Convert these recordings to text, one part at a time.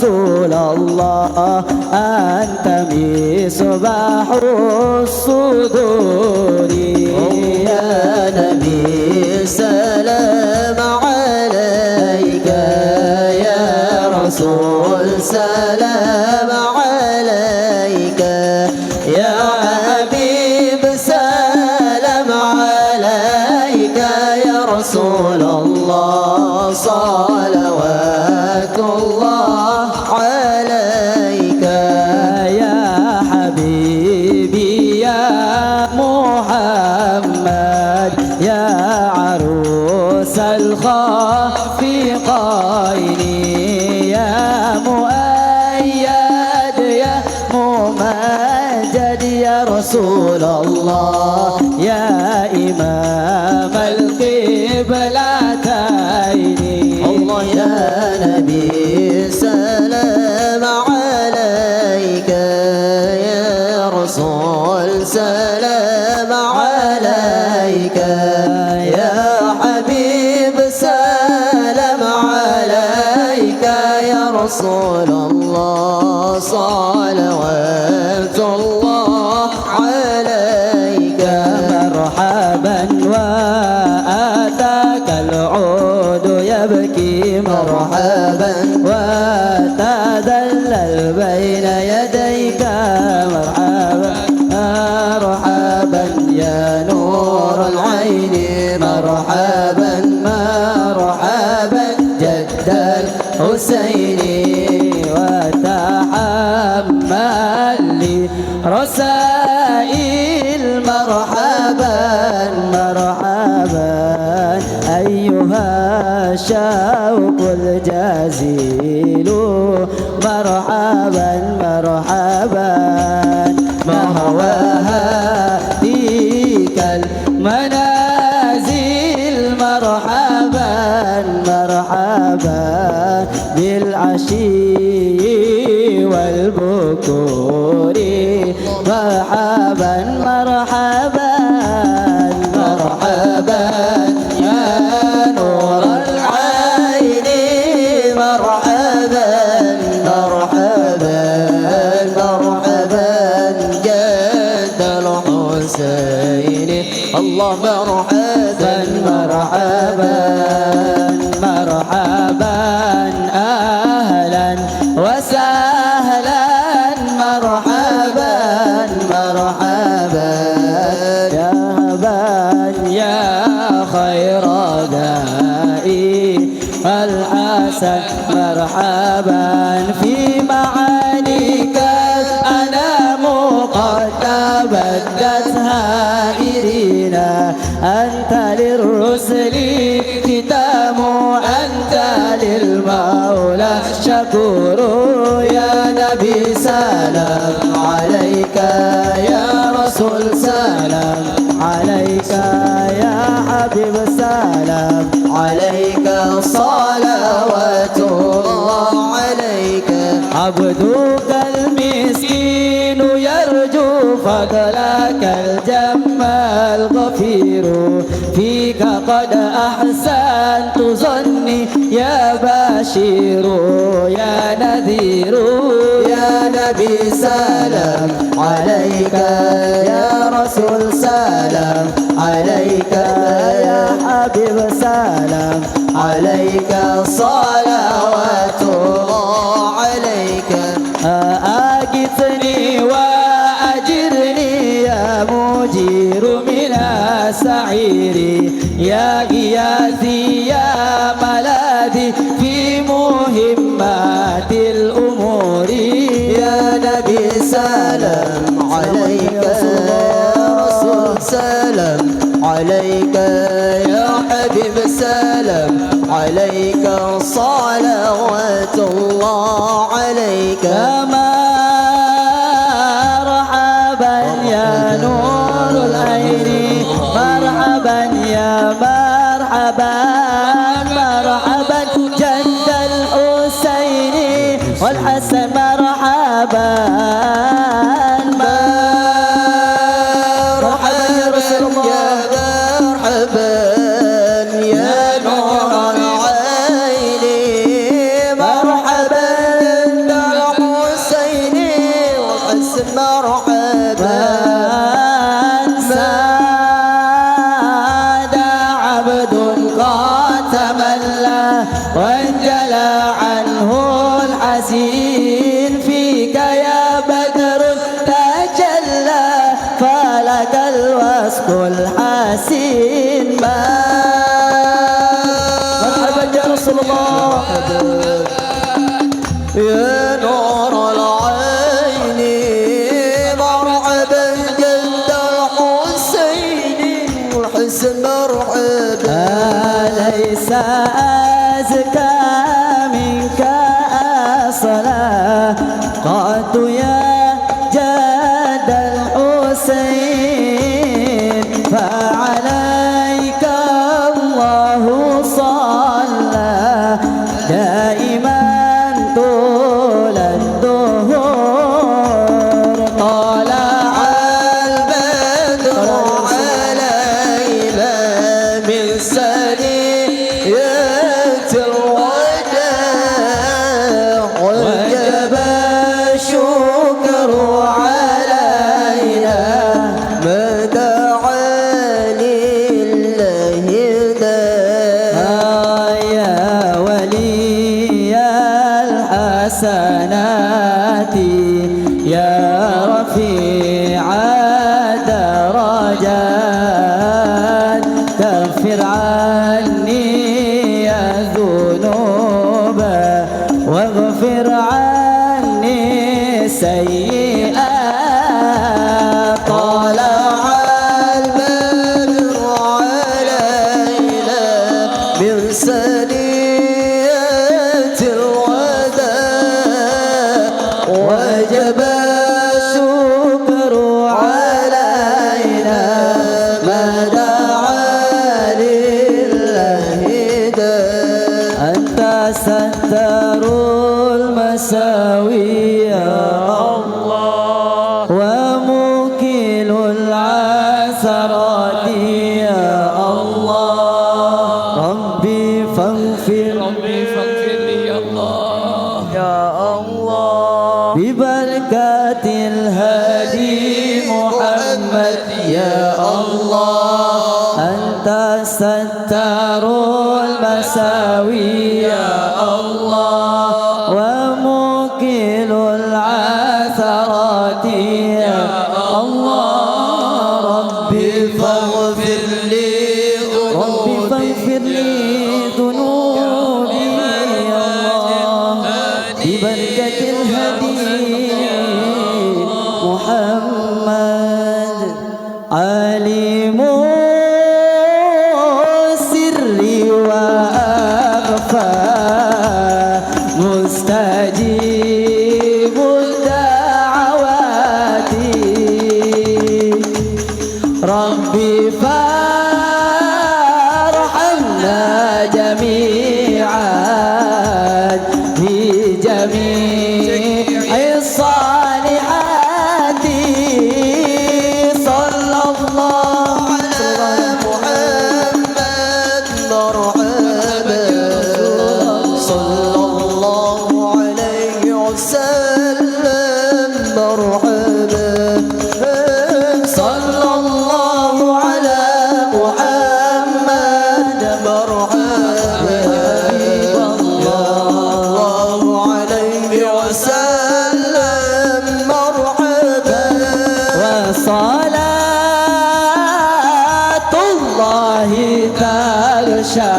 رسول الله أنت مصباح الصدور يا نبي سلام عليك يا رسول سلام عليك يا حبيب سلام عليك يا رسول الله صلوات الله عليك يا حبيبي يا محمد يا عروس الخافقين يا مؤيد يا ممجد يا رسول الله يا إمام القبلتين الله يا نبي سلام عليك يا رسول سلام عليك يا حبيب سلام عليك يا رسول الله صلوات الله عليك مرحبا وآتاك العود يبكي مرحبا وتذلل بين يديك مرحبا مرحبا يا نور العين مرحبا مرحبا جد الحسين وتحمل لي رسائل مرحبا مرحبا أيها الشوق الجزيل مرحبا مرحبا ما هواها فيك المنازل مرحبا مرحبا بالعشي والبكور مرحبا مرحبا مرحبا يا نور العين مرحبا مرحبا مرحبا جد الحسين الله مرحبا مرحبا مرحبا أهلا وسهلا مرحبا مرحبا يا هبا يا خير دائي الحسن مرحبا في معانيك الأنام قد بدت هائرين أنت للرسل ختام أنت للمولى شكور يا نبي سلام عليك يا رسول سلام عليك يا حبيب سلام عليك صلوات الله عليك عبدك المسكين يرجو فضلك الجم الغفير فيك قد أحسنت ظني يا بشير يا نذير يا نبي سلام عليك يا رسول سلام عليك يا حبيب سلام عليك صلوات الله عليك أغثني وأجرني يا مجير من السعير يا غياثي يا ملاذي في مهمات الأمور يا نبي سلام عليك يا رسول سلام عليك يا حبيب سلام عليك صلوات الله عليك مرحبا يا نور العين مرحبا يا مرحبا مرحبا جد الحسين والحسن مرحبا مرحبا يا رسول الله مرحبا يا نور العين مرحبا تجلى عنه الحزين فيك يا بدر تجلى فلك الوصف الحسين مرحبا يا رسول الله يا نور العين مرحبا جد الحسين والحسن مرحبا ليس أزكى منك أصلا قد يا جد الحسين فعليك الله صلى دائما طول الدهور طلع البدر علينا من سنية الوداع وجب الشكر علينا ما دعا لله يا ولي الحسنات يا رفيع الدرجات كفر عني الذنوب واغفر عني السيئات طلع البدر علينا من سنية الوداع وجب الشكر علينا ما دعا لله أنت ستر المساوي يا الله وموكل العثرات يا الله ربي فاغفر لي يا الله يا الله ببركة الهادي محمد يا الله أنت ستار المساوي يا الله وموكل العثرات يا الله ربي فاغفر لي ذنوبي يا الله ببركة الهدي محمد عليم سري وأخفى مستجيب الدعوات ربي فارحمنا جميعا في جميع الصالحات صلى الله على محمد مرحبا صلى الله عليه وسلم مرحبا صلى الله على محمد مرحبا الله عليه وسلم مرحبا وصلاة الله تغشى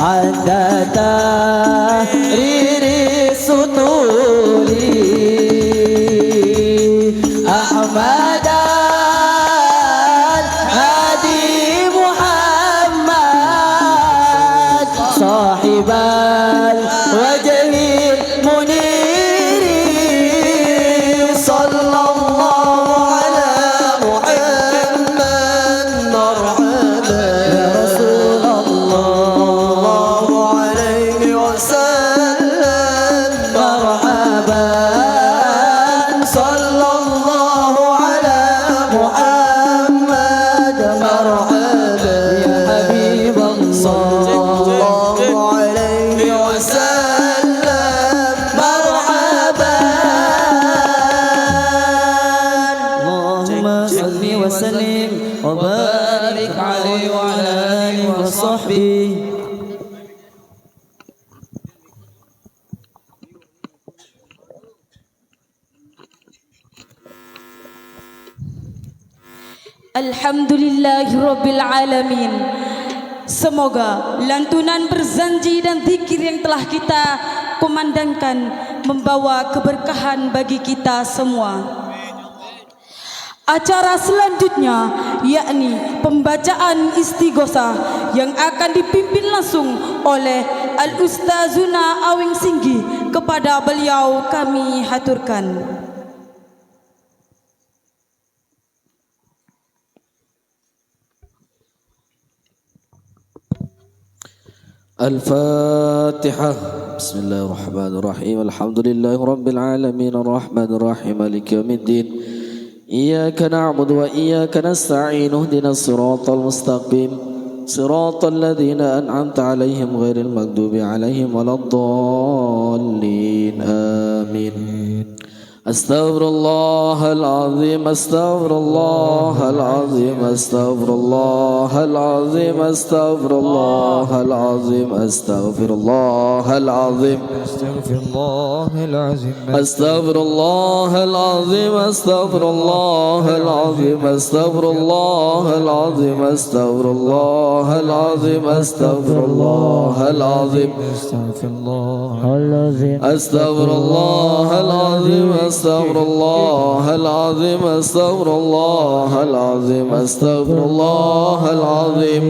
عدد تحرير السطور أحمد الهادي محمد صاحب الوجه المنير صلى الله على محمد مرحبا يا رسول الله عليه وسلم مرحبا صلى الله على محمد مرحبا يا حبيب الله صلى الله عليه وسلم Alhamdulillahirabbil alamin. Semoga lantunan berzanji dan zikir yang telah kita kumandangkan membawa keberkahan bagi kita semua. Acara selanjutnya yakni pembacaan istighosah yang akan dipimpin langsung oleh Al-Ustazuna Awing Singgi. Kepada beliau kami haturkan. الفاتحة. بسم الله الرحمن الرحيم. الحمد لله رب العالمين الرحمن الرحيم مالك يوم الدين. إياك نعبد وإياك نستعين اهدنا الصراط المستقيم صراط الذين أنعمت عليهم غير المغضوب عليهم ولا الضالين آمين. أستغفر الله العظيم أستغفر الله العظيم أستغفر الله العظيم أستغفر الله العظيم أستغفر الله العظيم أستغفر الله العظيم أستغفر الله العظيم أستغفر الله العظيم أستغفر الله العظيم أستغفر الله العظيم أستغفر الله العظيم أستغفر الله العظيم أستغفر الله العظيم أستغفر الله العظيم أستغفر الله العظيم أستغفر الله العظيم.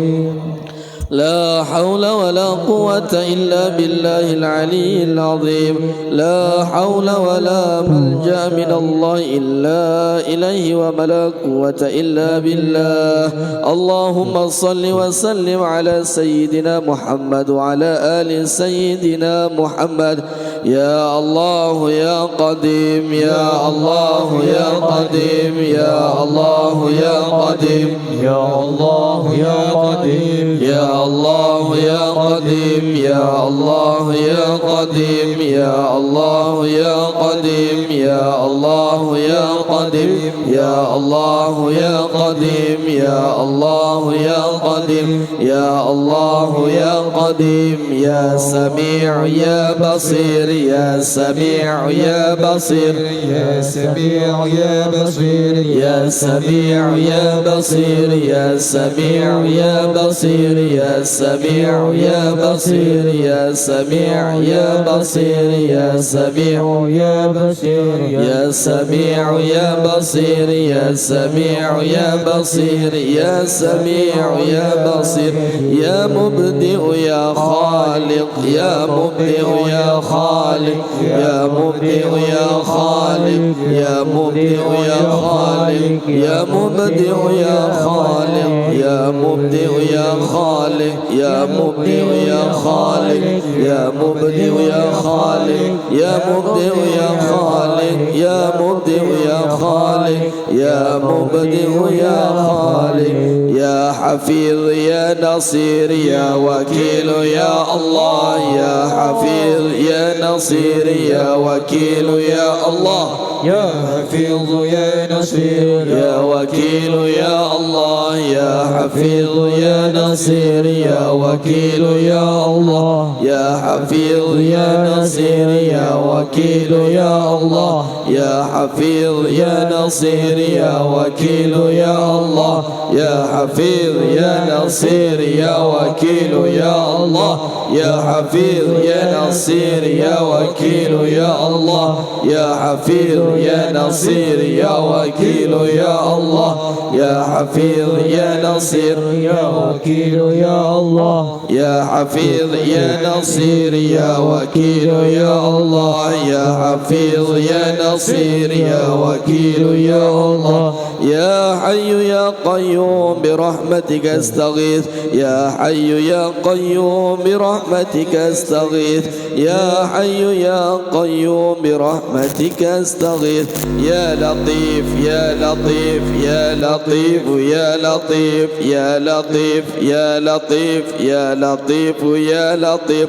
لا حول ولا قوة إلا بالله العلي العظيم. لا حول ولا ملجأ من الله إلا إليه وما لا قوة إلا بالله. اللهم صل وسلم على سيدنا محمد وعلى آل سيدنا محمد. يا الله يا قديم يا الله يا قديم يا الله يا قديم يا الله يا قديم يا الله يا قديم يا الله يا قديم يا الله يا قديم يا الله يا قديم يا الله يا قديم يا الله يا قديم يا الله يا قديم يا سميع يا بصير يا سميع يا بصير يا سميع يا بصير يا سميع يا بصير يا سميع يا بصير يا سميع يا بصير يا سميع يا بصير يا سميع يا بصير يا سميع يا بصير يا سميع يا بصير يا سميع يا بصير يا مبدئ يا خالق يا مبدئ يا خالق يا مبدئ يا خالق يا مبدئ يا خالق يا مبدئ يا خالق يا مبدئ يا خالق يا مبدئ يا خالق يا مبدئ يا خالق يا مبدئ يا خالق يا مبدئ يا خالق يا مبدئ يا خالق يا حفيظ يا نصير يا وكيل يا الله يا حفيظ يا نصير يا وكيل يا الله يا حفيظ يا نصير يا وكيل يا الله يا حفيظ يا نصير يا وكيل يا الله يا حفيظ يا نصير يا وكيل يا الله يا حفيظ يا نصير يا وكيل يا الله يا حفيظ يا نصير يا وكيل يا الله يا حفيظ يا نصير يا وكيل يا الله يا حفيظ يا نصير يا وكيل يا الله يا حفيظ يا نصير يا وكيل يا الله يا حفيظ يا نصير يا وكيل يا الله يا حفيظ يا نصير يا وكيل يا الله يا حي يا قيوم برحمتك استغيث يا حي يا قيوم برحمتك استغيث يا حي يا قيوم برحمتك استغيث يا لطيف يا لطيف يا لطيف يا لطيف يا لطيف يا لطيف يا لطيف يا لطيف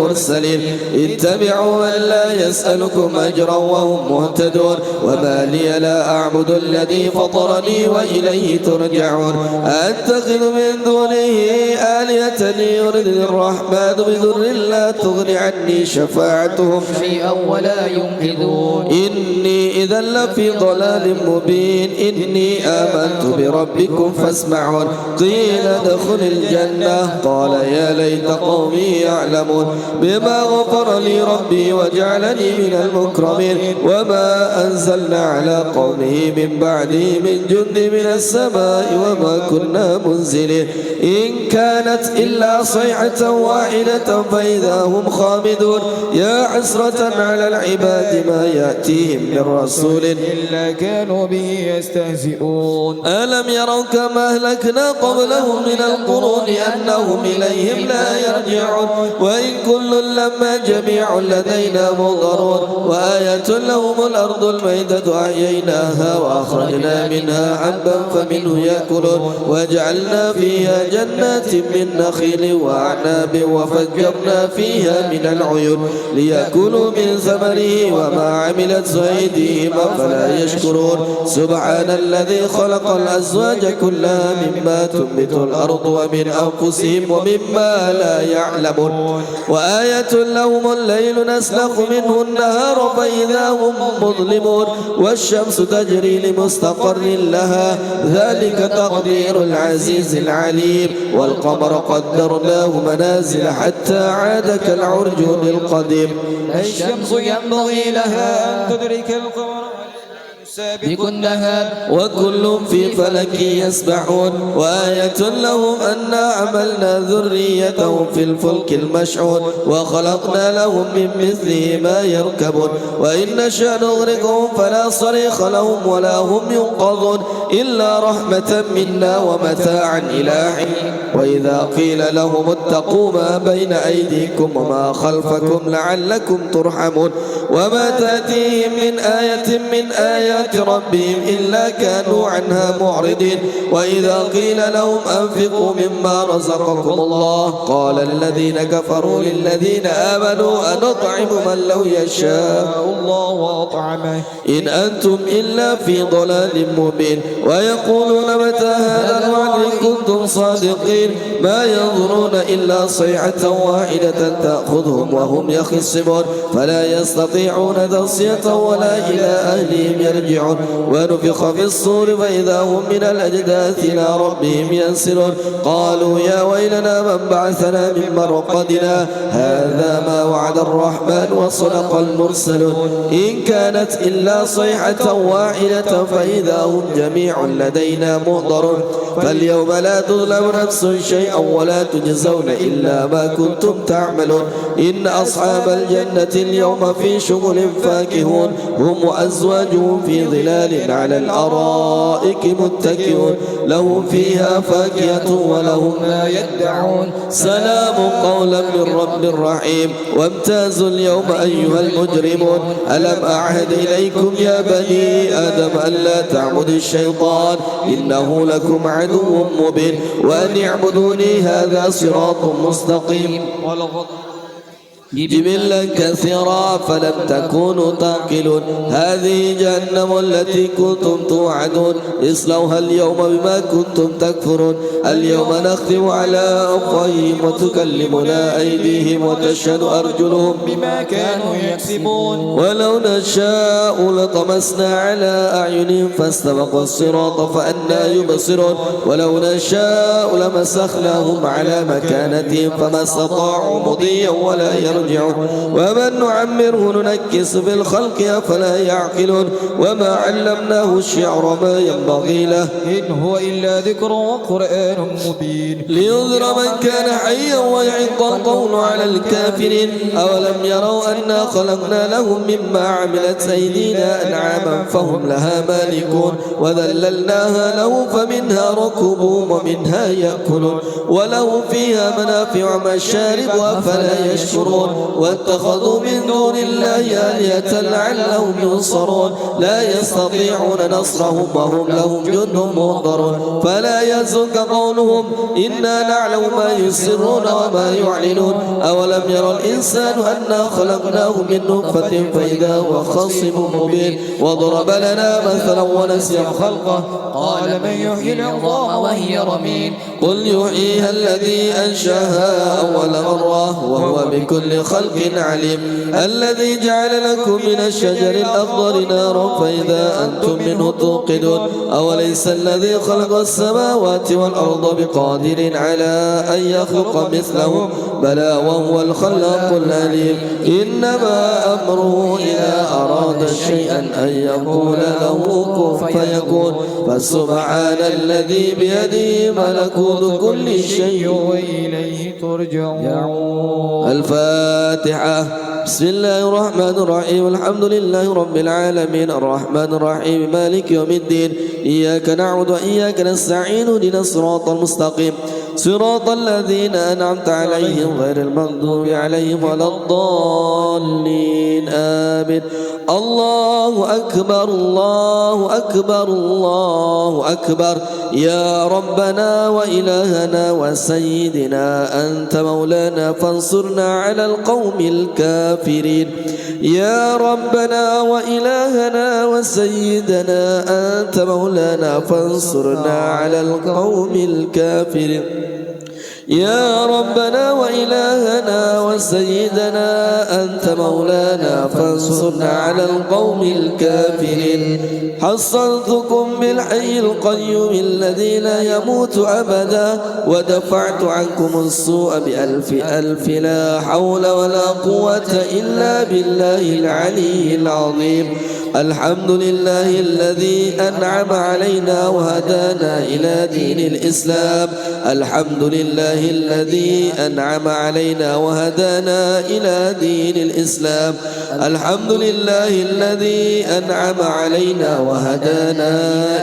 المرسلين اتبعوا من لا يسألكم أجرا وهم مهتدون وما لي لا أعبد الذي فطرني وإليه ترجعون أتخذ من دونه آلهة يرد الرحمن بضر لا تغني عني شفاعتهم شيئا ولا ينقذون إني إذا لفي ضلال مبين إني آمنت بربكم فاسمعون قيل ادخل الجنة قال يا ليت قومي يعلمون بما غفر لي ربي وجعلني من المكرمين وما أنزلنا على قومه من بعده من جند من السماء وما كنا منزلين إن كانت إلا صيحة واحدة فإذا هم خامدون يا حسرة على العباد ما يأتيهم من رسول إلا كانوا به يستهزئون ألم يروا كما أهلكنا قبلهم من القرون أنهم إليهم لا يرجعون وإن كل لما جميع لدينا منظرون وآية لهم الأرض الميتة أحييناها وأخرجنا منها حبا فمنه يأكلون وجعلنا فيها جنات من نخيل وأعناب وفجرنا فيها من العيون ليأكلوا من ثمره وما عملت أيديهم فلا يشكرون سبحان الذي خلق الأزواج كلها مما تنبت الأرض ومن أنفسهم ومما لا يعلمون وآية لهم الليل نسلخ منه النهار فإذا هم مظلمون والشمس تجري لمستقر لها ذلك تقدير العزيز العليم والقمر قدرناه منازل حتى عاد كالعرجون القديم الشمس ينبغي لها أن تدرك القمر سابق النهار وكل في فلك يسبحون وآية لهم أنا عملنا ذريتهم في الفلك المشحون وخلقنا لهم من مثله ما يركبون وإن نشأ نغرقهم فلا صريخ لهم ولا هم ينقذون إلا رحمة منا ومتاعا إلى حين وإذا قيل لهم اتقوا ما بين أيديكم وما خلفكم لعلكم ترحمون وما تأتيهم من آية من آيات ربهم إلا كانوا عنها معرضين وإذا قيل لهم أنفقوا مما رزقكم الله قال الذين كفروا للذين آمنوا أنطعم من لو يشاء الله وأطعمه إن أنتم إلا في ضلال مبين ويقولون متى هذا الوعد إن كنتم صادقين ما ينظرون إلا صيحة واحدة تأخذهم وهم يخصمون فلا يستطيعون تصية ولا إلى أهلهم يرجعون ونفخ في الصور فإذا هم من الأجداث إلى ربهم ينسلون قالوا يا ويلنا من بعثنا من مرقدنا هذا ما وعد الرحمن وصدق المرسلون إن كانت إلا صيحة واحدة فإذا هم جميع لدينا محضرون فاليوم لا تظلم نفس شيئا ولا تجزون إلا ما كنتم تعملون إن أصحاب الجنة اليوم في شغل فاكهون هم وأزواجهم في ظلال على الأرائك متكئون لهم فيها فاكهة ولهم ما يدعون سلام قولا من رب رحيم وامتازوا اليوم أيها المجرمون ألم أعهد إليكم يا بني آدم أن لا تعبدوا الشيطان إنه لكم عدو مبين وأن اعبدوني هذا صراط مستقيم جبلا كثيرا فلم تكونوا تعقلون هذه جهنم التي كنتم توعدون اصلوها اليوم بما كنتم تكفرون اليوم نختم على أفواههم وتكلمنا أيديهم وتشهد أرجلهم بما كانوا يكسبون ولو نشاء لطمسنا على أعينهم فاستبقوا الصراط فأنى يبصرون ولو نشاء لمسخناهم على مكانتهم فما استطاعوا مضيا ولا يرجعون ومن نعمره ننكس في الخلق أفلا يعقلون وما علمناه الشعر ما ينبغي له إن هو إلا ذكر وقرآن مبين لينذر من كان حيا ويحق القول على الكافرين أولم يروا أنا خلقنا لهم مما عملت أيدينا أنعاما فهم لها مالكون وذللناها له فمنها ركوبهم ومنها يأكلون ولهم فيها منافع ومشارب أفلا يشكرون واتخذوا من دون الله آلهة لعلهم ينصرون لا يستطيعون نصرهم وهم لهم جند مهضرون فلا يحزنك قولهم إنا نعلم ما يسرون وما يعلنون أولم يرى الإنسان أنا خلقناه من نطفة فإذا هو خصم مبين وضرب لنا مثلا ونسي خلقه قال من يحيي العظام وهي رميم قل يحييها الذي أنشاها أول مرة وهو بكل خلق عليم الذي جعل لكم من الشجر الأخضر نارا فإذا أنتم منه توقدون أوليس الذي خلق السماوات والأرض بقادر على أن يخلق مثلهم بلى وهو الخلاق العليم إنما أمره إذا أراد شيئا أن يقول له كن فيكون فسبحان الذي بيده ملكوت كل شيء وإليه ترجعون. الفاتحة. بسم الله الرحمن الرحيم الحمد لله رب العالمين الرحمن الرحيم مالك يوم الدين إياك نعبد وإياك نستعين اهدنا الصراط المستقيم صراط الذين أنعمت عليهم غير المغضوب عليهم ولا الضالين آمين. الله أكبر الله أكبر الله أكبر يا ربنا وإلهنا وسيدنا أنت مولانا فانصرنا على القوم الكافرين يا ربنا وإلهنا وسيدنا أنت مولانا فانصرنا على القوم الكافرين يا ربنا وإلهنا وسيدنا أنت مولانا فانصرنا على القوم الكافرين حصنتكم بالحي القيوم الذي لا يموت أبدا ودفعت عنكم السوء بألف ألف لا حول ولا قوة إلا بالله العلي العظيم. الحمد لله الذي أنعم علينا وهدانا إلى دين الإسلام الحمد لله الذي أنعم علينا وهدانا إلى دين الإسلام الحمد لله الذي أنعم علينا وهدانا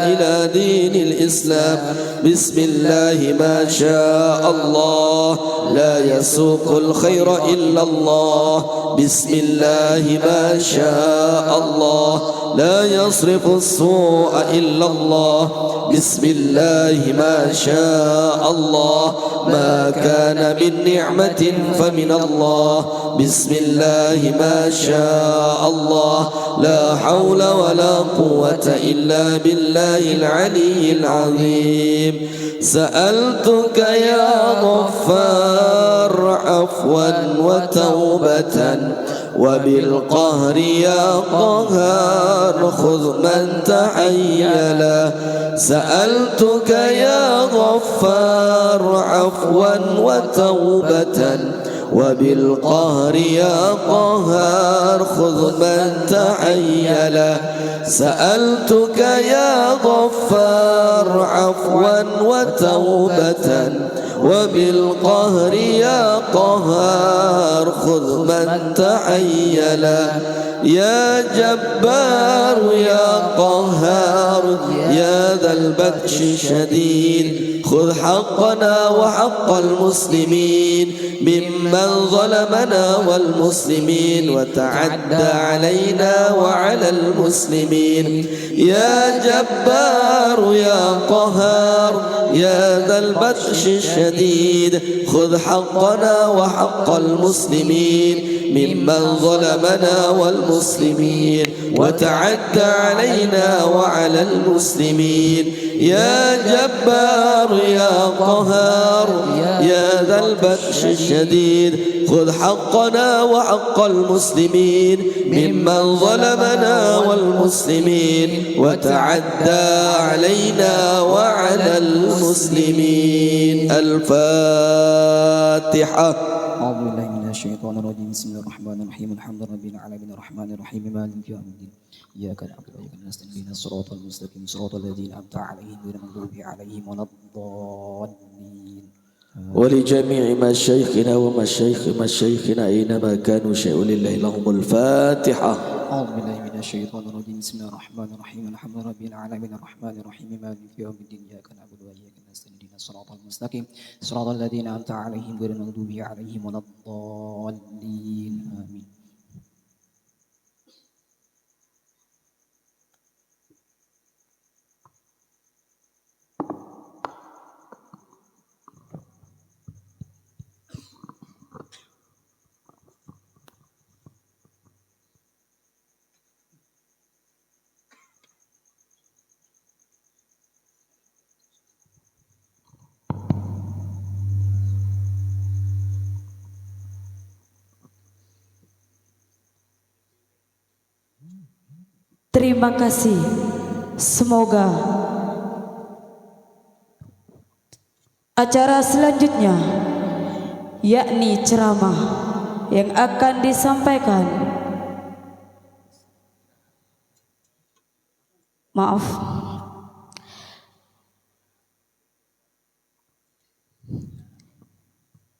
إلى دين الإسلام بسم الله ما شاء الله لا يسوق الخير إلا الله بسم الله ما شاء الله لا يصرف السوء إلا الله بسم الله ما شاء الله ما كان من نعمة فمن الله بسم الله ما شاء الله لا حول ولا قوة إلا بالله العلي العظيم. سألتك يا غفار عفوا وتوبة وبالقهر يا قهار خذ من تحيلا سألتك يا غفار عفوا وتوبة وبالقهر يا قهار خذ من تحيلا سألتك يا غفار عفوا وتوبة وبالقهر يا قهار خذ من تحيلا يا جبار يا قهار يا ذا البطش الشديد خذ حقنا وحق المسلمين ممن ظلمنا والمسلمين وتعدى علينا وعلى المسلمين يا جبار يا قهار يا ذا البطش الشديد خذ حقنا وحق المسلمين ممن ظلمنا والمسلمين وتعدى علينا وعلى المسلمين يا جبار يا قهار يا ذا البطش الشديد خذ حقنا وحق المسلمين ممن ظلمنا والمسلمين وتعدى علينا وعلى المسلمين. الفاتحة. أعوذ بالله من الشيطان الرجيم بسم الله الرحمن الرحيم الحمد لله رب العالمين الرحمن الرحيم مالك يوم الدين إياك نعبد وإياك نستعين اهدنا الصراط المستقيم صراط الذين أنعمت عليهم غير المغضوب عليهم ولا الضالين. ولجميع مشايخنا ومشايخنا أينما كانوا شيء لله لهم الفاتحة. أعوذ بالله من الشيطان الرجيم بسم الله الرحمن الرحيم الحمد لله رب العالمين الرحمن الرحيم مالك يوم الدين إياك نعبد وإياك نستعين الصراط المستقيم صراط الذين أنعمت عليهم غير المغضوب عليهم ولا الضالين آمين. Terima kasih. Semoga acara selanjutnya, yakni ceramah yang akan disampaikan, maaf,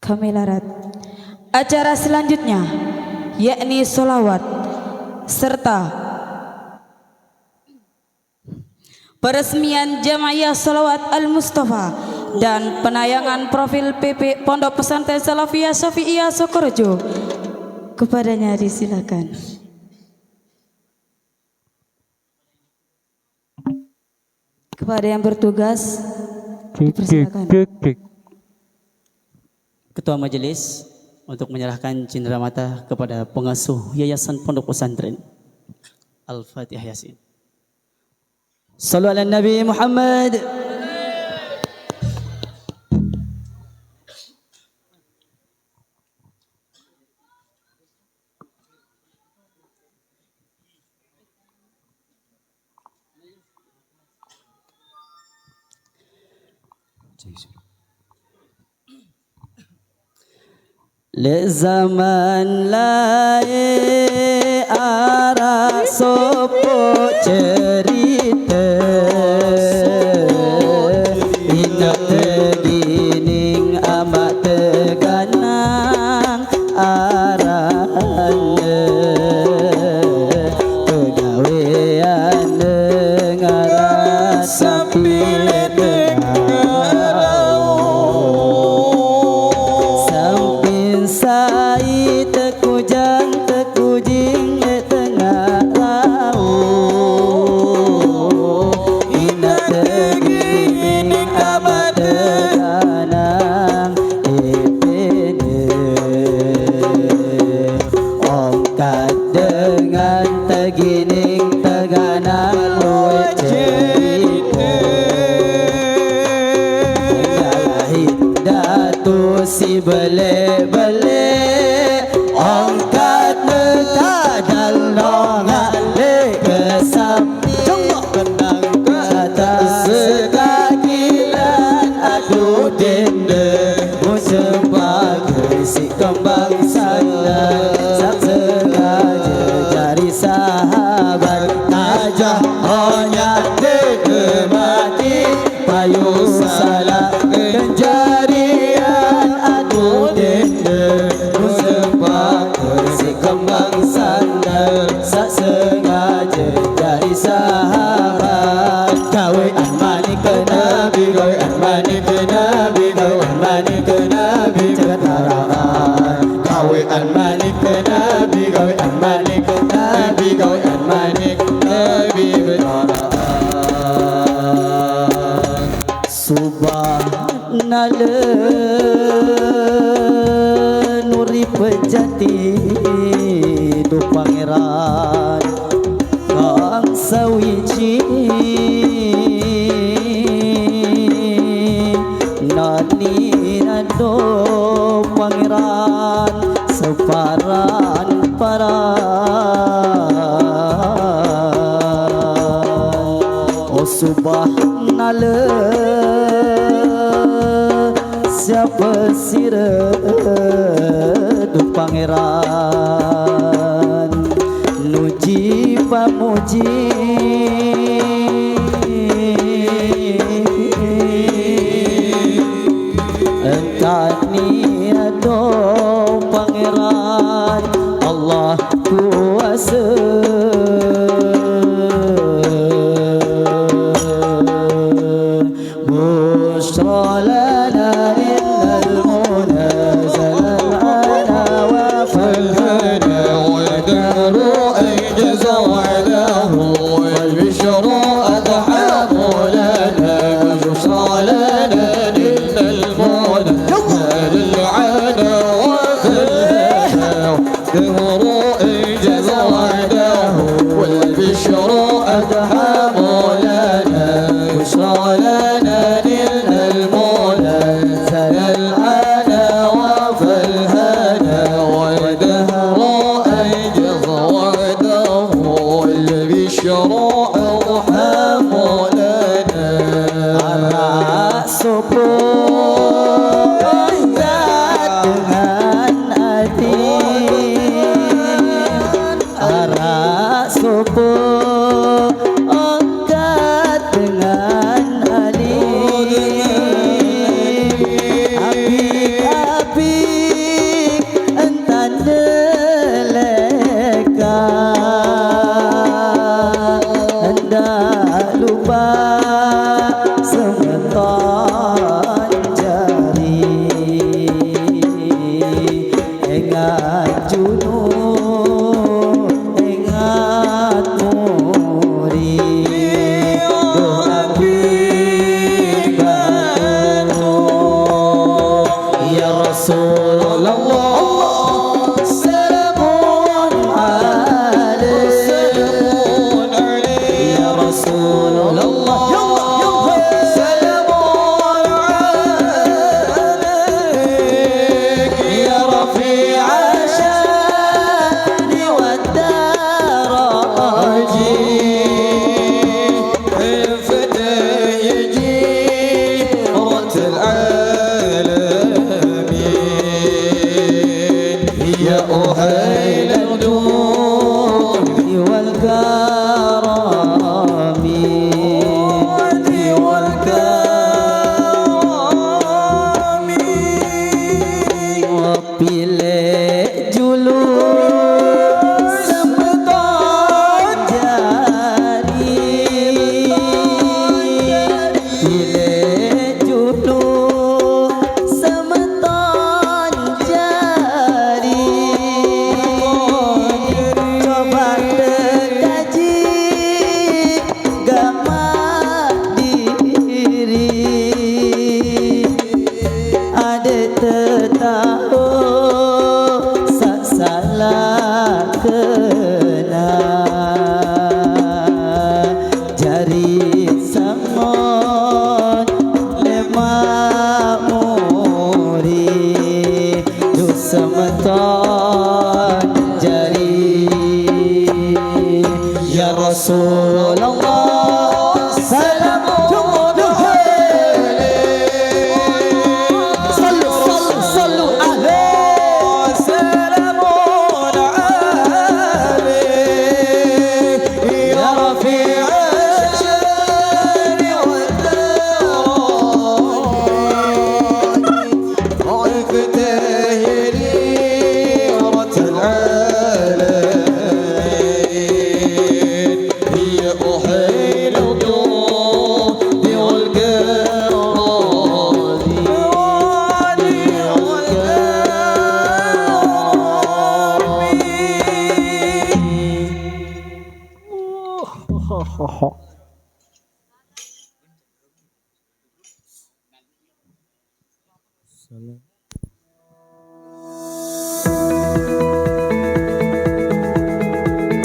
kami larat. Acara selanjutnya, yakni sholawat serta peresmian Jamaiyah Sholawat Al-Mustafa dan penayangan profil PP Pondok Pesantren Salafiyah Syafi'iyah Sukorejo. Kepadanya disilakan. Kepada yang bertugas dipersilakan. Ketua Majelis untuk menyerahkan cenderamata kepada pengasuh Yayasan Pondok Pesantren. Al-Fatihah Yasin. Sallu ala Nabi Muhammad. Le zaman lae arah sopo cerita indah tegining amat teganang arahnya pegawean dengar sampai sai tekujang tekujing tengah laut indah tegining amat teganang epede ongkat dengan tegining teganang luwe cerita datu si bele-bele angkat nekadal nongale kesapi kenang kata sekakilan adu dende sebagai si kembang sana sak sengaja cari sahabat tajah hanya dekemati payu salah kenjarian adu dende sebagai si kembang sana sak sengaja cari sahabat kawe amani ke nabi kawe amani ke nabi kawe amani ke nabi cetaraan kawe amani ke nabi kawe amani ke nabi kawe amani ke nabi cetaraan subhanallah nuri pejati tu pangeran kang sawiji nani ado pangeran separan paran oh subhanallah siapa siredu pangeran nuji pamuji entani ado pangeran Allah kuasa Busra والدهر انجز وعده والبشر أدهى مولانا بشرى لنا نلنا المولى ثنى العنا وفى الهنا والدهر انجز وعده والبشر أضحى مولانا الرأس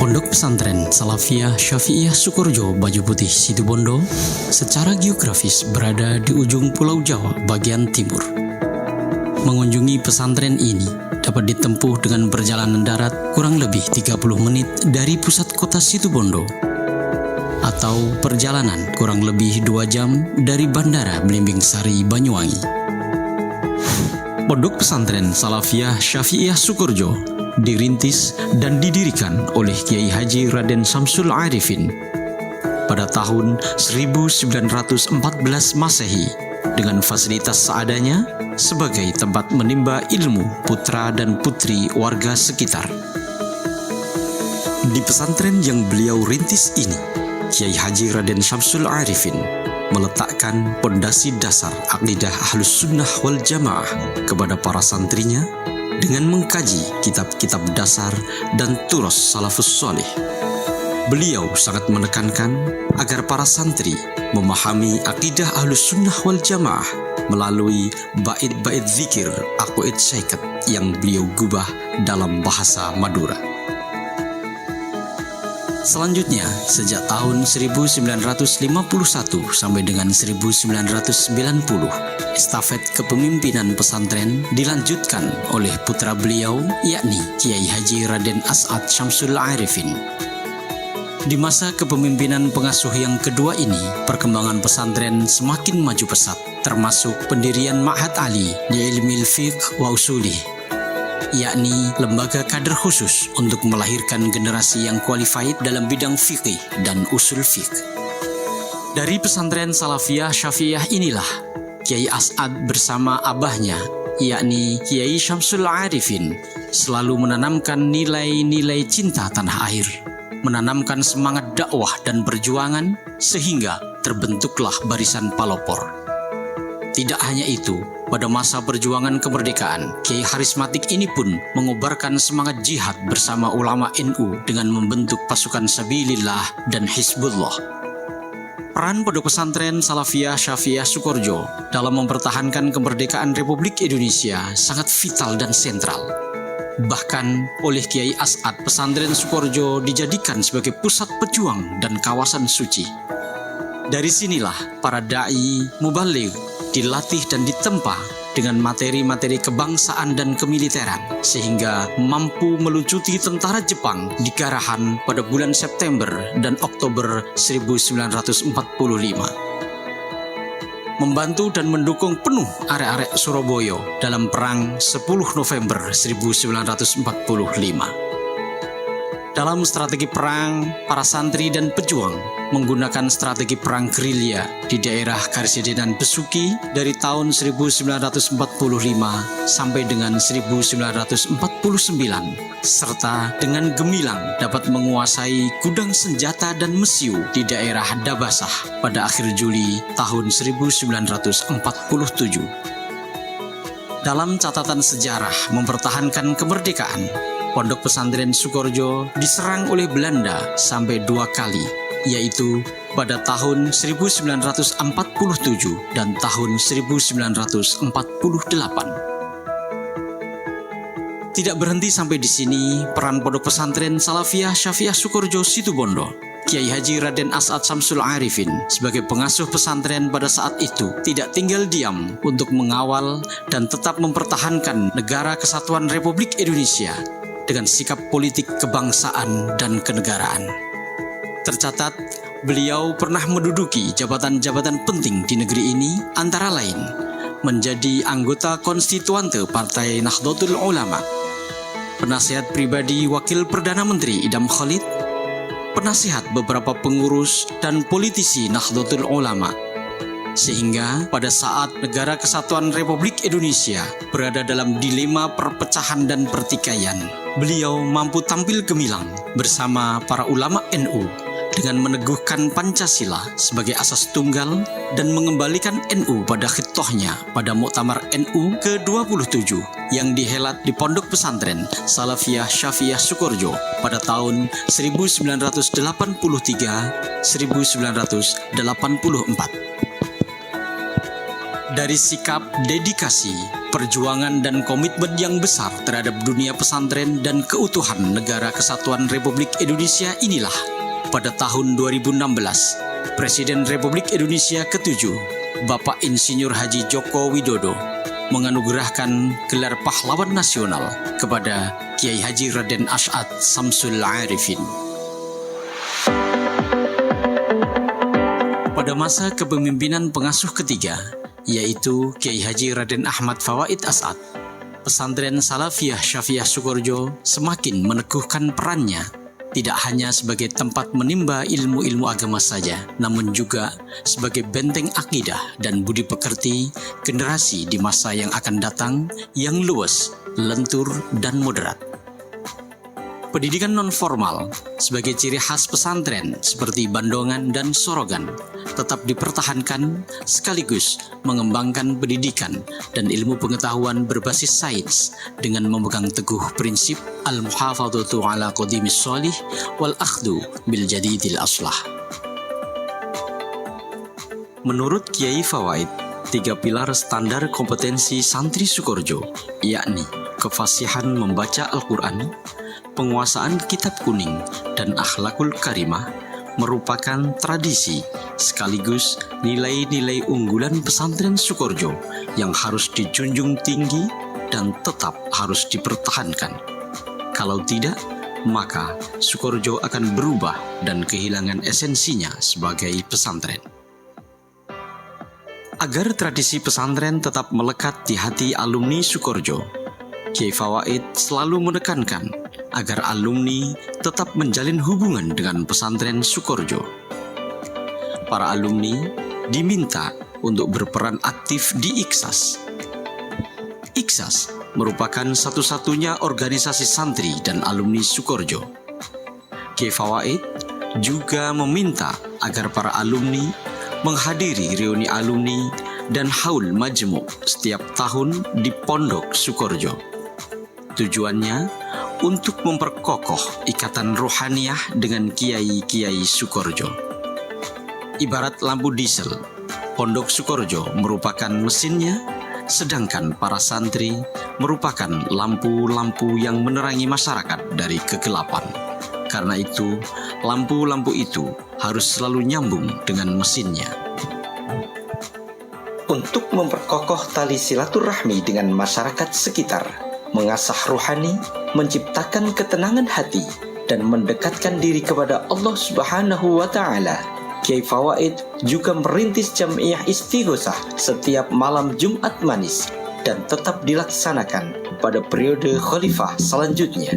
Pondok Pesantren Salafiyah Syafi'iyah Sukorejo Baju Putih Situbondo secara geografis berada di ujung Pulau Jawa bagian timur. Mengunjungi pesantren ini dapat ditempuh dengan perjalanan darat kurang lebih 30 menit dari pusat kota Situbondo atau perjalanan kurang lebih 2 jam dari Bandara Belimbing Sari, Banyuwangi. Pondok Pesantren Salafiyah Syafi'iyah Sukorejo dirintis dan didirikan oleh Kiai Haji Raden Syamsul Arifin pada tahun 1914 Masehi dengan fasilitas seadanya sebagai tempat menimba ilmu putra dan putri warga sekitar. Di pesantren yang beliau rintis ini, Kiai Haji Raden Syamsul Arifin meletakkan pondasi dasar akidah Ahlus Sunnah wal Jamaah kepada para santrinya dengan mengkaji kitab-kitab dasar dan turos salafus soleh. beliau sangat menekankan agar para santri memahami akidah Ahlus Sunnah wal Jamaah melalui bait-bait zikir aqwaid syaikat yang beliau gubah dalam bahasa Madura. Selanjutnya, sejak tahun 1951 sampai dengan 1990, estafet kepemimpinan pesantren dilanjutkan oleh putra beliau, yakni Kiai Haji Raden As'ad Syamsul Arifin. Di masa kepemimpinan pengasuh yang kedua ini, perkembangan pesantren semakin maju pesat, termasuk pendirian Ma'had Ali di Ilmil Fiqh wa Usulih, yakni lembaga kader khusus untuk melahirkan generasi yang qualified dalam bidang fikih dan usul fiqh. Dari pesantren Salafiyah Syafi'iyah inilah Kiai As'ad bersama abahnya, yakni Kiai Syamsul Arifin, selalu menanamkan nilai-nilai cinta tanah air, menanamkan semangat dakwah dan perjuangan, sehingga terbentuklah barisan Palopor. Tidak hanya itu, pada masa perjuangan kemerdekaan, Kiai Harismatik ini pun mengobarkan semangat jihad bersama ulama NU dengan membentuk pasukan Sabilillah dan Hizbullah. Peran Pondok Pesantren Salafiyah Syafi'iyah Sukorejo dalam mempertahankan kemerdekaan Republik Indonesia sangat vital dan sentral. Bahkan oleh Kiai As'ad, pesantren Sukorejo dijadikan sebagai pusat pejuang dan kawasan suci. Dari sinilah para da'i mubaligh dilatih dan ditempa dengan materi-materi kebangsaan dan kemiliteran, sehingga mampu melucuti tentara Jepang di Garahan pada bulan September dan Oktober 1945. Membantu dan mendukung penuh arek-arek Surabaya dalam perang 10 November 1945. Dalam strategi perang, para santri dan pejuang menggunakan strategi perang gerilya di daerah Karesidenan Besuki dari tahun 1945 sampai dengan 1949, serta dengan gemilang dapat menguasai gudang senjata dan mesiu di daerah Dabasah pada akhir Juli tahun 1947. Dalam catatan sejarah mempertahankan kemerdekaan, Pondok Pesantren Sukorejo diserang oleh Belanda sampai 2 kali, yaitu pada tahun 1947 dan tahun 1948. Tidak berhenti sampai di sini, peran Pondok Pesantren Salafiyah Syafi'iyah Sukorejo Situbondo, Kiai Haji Raden As'ad Syamsul Arifin sebagai pengasuh pesantren pada saat itu tidak tinggal diam untuk mengawal dan tetap mempertahankan Negara Kesatuan Republik Indonesia dengan sikap politik kebangsaan dan kenegaraan. Tercatat, beliau pernah menduduki jabatan-jabatan penting di negeri ini, antara lain menjadi anggota konstituante Partai Nahdlatul Ulama, penasihat pribadi Wakil Perdana Menteri Idham Khalid, penasihat beberapa pengurus dan politisi Nahdlatul Ulama, sehingga pada saat Negara Kesatuan Republik Indonesia berada dalam dilema perpecahan dan pertikaian, beliau mampu tampil gemilang bersama para ulama NU dengan meneguhkan Pancasila sebagai asas tunggal dan mengembalikan NU pada khitohnya pada Muktamar NU ke-27 yang dihelat di Pondok Pesantren Salafiyah Syafi'iyah Sukorejo pada tahun 1983-1984. Dari sikap, dedikasi, perjuangan dan komitmen yang besar terhadap dunia pesantren dan keutuhan Negara Kesatuan Republik Indonesia inilah, pada tahun 2016, Presiden Republik Indonesia ke-7, Bapak Insinyur Haji Joko Widodo, menganugerahkan gelar Pahlawan Nasional kepada Kiai Haji Raden As'ad Syamsul Arifin. Pada masa kepemimpinan pengasuh ketiga, yaitu Kiai Haji Raden Ahmad Fawaid As'ad, pesantren Salafiyah Syafi'iyah Sukorejo semakin meneguhkan perannya tidak hanya sebagai tempat menimba ilmu-ilmu agama saja, namun juga sebagai benteng akidah dan budi pekerti generasi di masa yang akan datang yang luas, lentur, dan moderat. Pendidikan non-formal sebagai ciri khas pesantren seperti Bandongan dan Sorogan tetap dipertahankan sekaligus mengembangkan pendidikan dan ilmu pengetahuan berbasis sains dengan memegang teguh prinsip al-muhafadzatu ala qadimis sholih wal akhdu bil jadidil aslah. Menurut Kiai Fawaid, 3 pilar standar kompetensi santri Sukorejo, yakni kefasihan membaca Al-Quran, penguasaan kitab kuning, dan akhlakul karimah merupakan tradisi sekaligus nilai-nilai unggulan pesantren Sukorejo yang harus dijunjung tinggi dan tetap harus dipertahankan. Kalau tidak, maka Sukorejo akan berubah dan kehilangan esensinya sebagai pesantren. Agar tradisi pesantren tetap melekat di hati alumni Sukorejo, Kiai Fawaid selalu menekankan agar alumni tetap menjalin hubungan dengan pesantren Sukorejo. Para alumni diminta untuk berperan aktif di IKSAS. IKSAS merupakan satu-satunya organisasi santri dan alumni Sukorejo. Kiai Fawaid juga meminta agar para alumni menghadiri reuni alumni dan haul majmu' setiap tahun di Pondok Sukorejo. Tujuannya untuk memperkokoh ikatan rohaniyah dengan kiai-kiai Sukorejo. Ibarat lampu diesel, Pondok Sukorejo merupakan mesinnya, sedangkan para santri merupakan lampu-lampu yang menerangi masyarakat dari kegelapan. Karena itu, lampu-lampu itu harus selalu nyambung dengan mesinnya. Untuk memperkokoh tali silaturahmi dengan masyarakat sekitar, mengasah rohani, menciptakan ketenangan hati, dan mendekatkan diri kepada Allah Subhanahu wa Ta'ala, Kiai Fawaid juga merintis Jam'iyah Istighosah setiap malam Jumat Manis dan tetap dilaksanakan pada periode khalifah selanjutnya.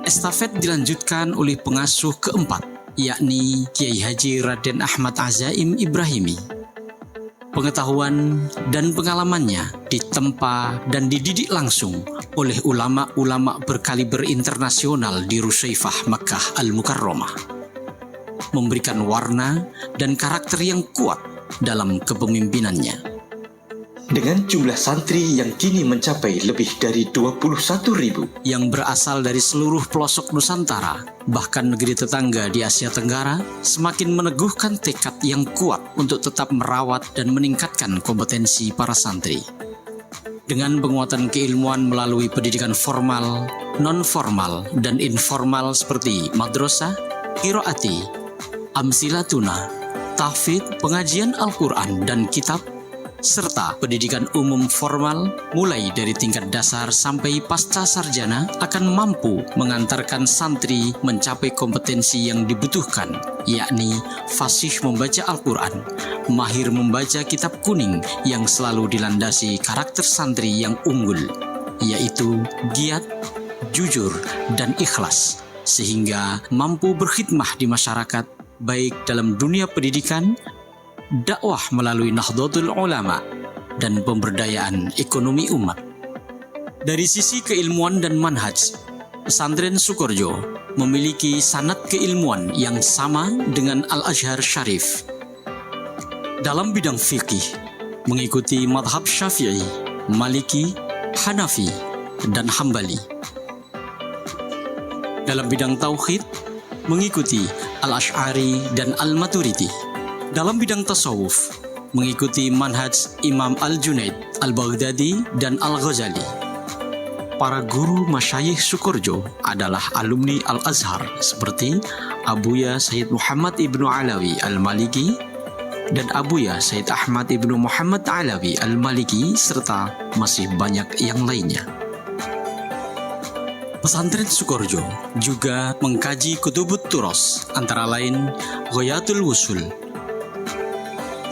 Estafet dilanjutkan oleh pengasuh keempat, yakni Kiai Haji Raden Ahmad Azaim Ibrahimi. Pengetahuan dan pengalamannya ditempa dan dididik langsung oleh ulama-ulama berkaliber internasional di Rusaifah Makkah Al-Mukarramah, memberikan warna dan karakter yang kuat dalam kepemimpinannya. Dengan jumlah santri yang kini mencapai lebih dari 21.000 yang berasal dari seluruh pelosok Nusantara, bahkan negeri tetangga di Asia Tenggara, semakin meneguhkan tekad yang kuat untuk tetap merawat dan meningkatkan kompetensi para santri. Dengan penguatan keilmuan melalui pendidikan formal, non-formal, dan informal seperti madrasah, qiraati, amsilatuna, tahfidz, pengajian Al-Quran dan kitab, serta pendidikan umum formal mulai dari tingkat dasar sampai pasca sarjana akan mampu mengantarkan santri mencapai kompetensi yang dibutuhkan, yakni fasih membaca Al-Quran, mahir membaca kitab kuning yang selalu dilandasi karakter santri yang unggul, yaitu giat, jujur, dan ikhlas, sehingga mampu berkhidmah di masyarakat baik dalam dunia pendidikan, dakwah melalui Nahdlatul Ulama, dan pemberdayaan ekonomi umat. Dari sisi keilmuan dan manhaj, pesantren Sukorejo memiliki sanad keilmuan yang sama dengan Al-Azhar Syarif. Dalam bidang fikih, mengikuti madhab Syafi'i, Maliki, Hanafi, dan Hambali. Dalam bidang tauhid, mengikuti Al-Asy'ari dan Al-Maturidi. Dalam bidang tasawuf, mengikuti manhaj Imam Al-Junaid, Al-Baghdadi, dan Al-Ghazali. Para guru masyayikh Sukorejo adalah alumni Al-Azhar seperti Abuya Sayyid Muhammad Ibnu Alawi Al-Maliki dan Abuya Sayyid Ahmad Ibnu Muhammad Alawi Al-Maliki, serta masih banyak yang lainnya. Pesantren Sukorejo juga mengkaji kutubut turos, antara lain Ghayatul Wusul,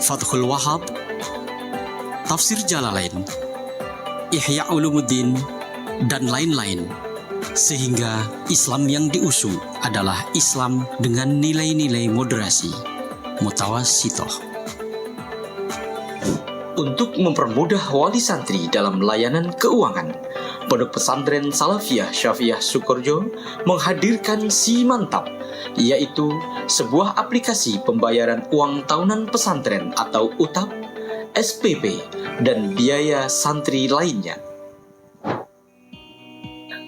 Fathul Wahab, Tafsir Jalalain, Ihya Ulumuddin, dan lain-lain, sehingga Islam yang diusung adalah Islam dengan nilai-nilai moderasi, mutawassithah. Untuk mempermudah wali santri dalam layanan keuangan, Pondok Pesantren Salafiyah Syafi'iyah Sukorjo menghadirkan Si Mantap, yaitu sebuah aplikasi pembayaran uang tahunan pesantren atau UTAP, SPP, dan biaya santri lainnya.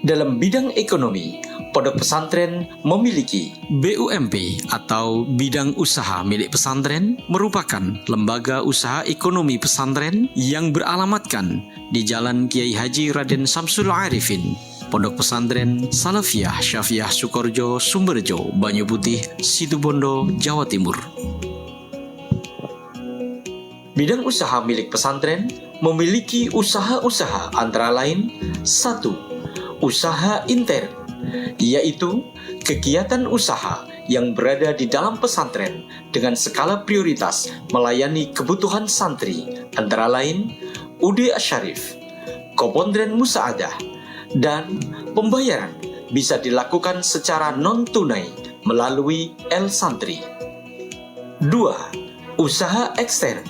Dalam bidang ekonomi, Pondok Pesantren memiliki BUMP atau Bidang Usaha Milik Pesantren, merupakan lembaga usaha ekonomi pesantren yang beralamatkan di Jalan Kiai Haji Raden Samsul Arifin, Pondok Pesantren Salafiyah Syafi'iyah Sukorjo, Sumberjo, Banyu Putih, Situbondo, Jawa Timur. bidang usaha milik pesantren memiliki usaha-usaha antara lain 1. Usaha intern, yaitu kegiatan usaha yang berada di dalam pesantren dengan skala prioritas melayani kebutuhan santri, antara lain UD Asyarif, Kopondren Musaadah, dan pembayaran bisa dilakukan secara non-tunai melalui El Santri. 2. Usaha ekstern,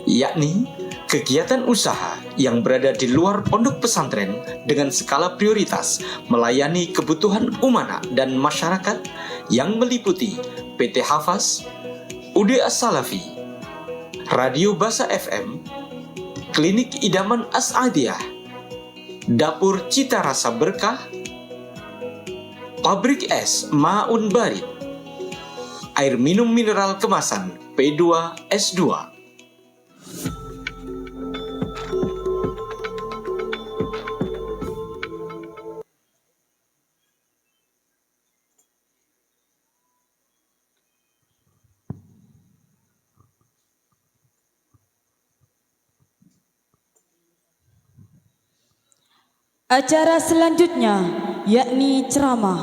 yakni kegiatan usaha yang berada di luar pondok pesantren dengan skala prioritas melayani kebutuhan umat dan masyarakat yang meliputi PT Hafaz, UD As-Salafi, Radio Basa FM, Klinik Idaman As-Adiyah, Dapur Cita Rasa Berkah, Pabrik Es Ma'un Barit, air minum mineral kemasan P2 S2. Acara selanjutnya yakni ceramah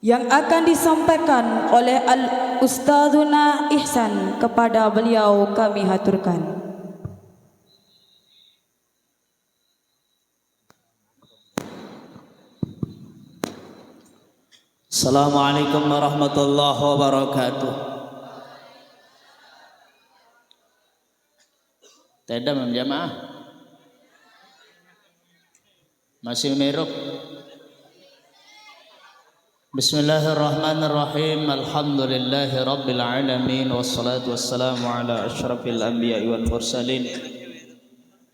yang akan disampaikan oleh Al-Ustadzuna Ihsan. Kepada beliau kami haturkan. Assalamualaikum warahmatullahi wabarakatuh. Tidak menjamaah. Masih meruk. Bismillahirrahmanirrahim. Alhamdulillahi rabbil alamin, wassalatu wassalamu ala asyrafil anbiya'i wal mursalin.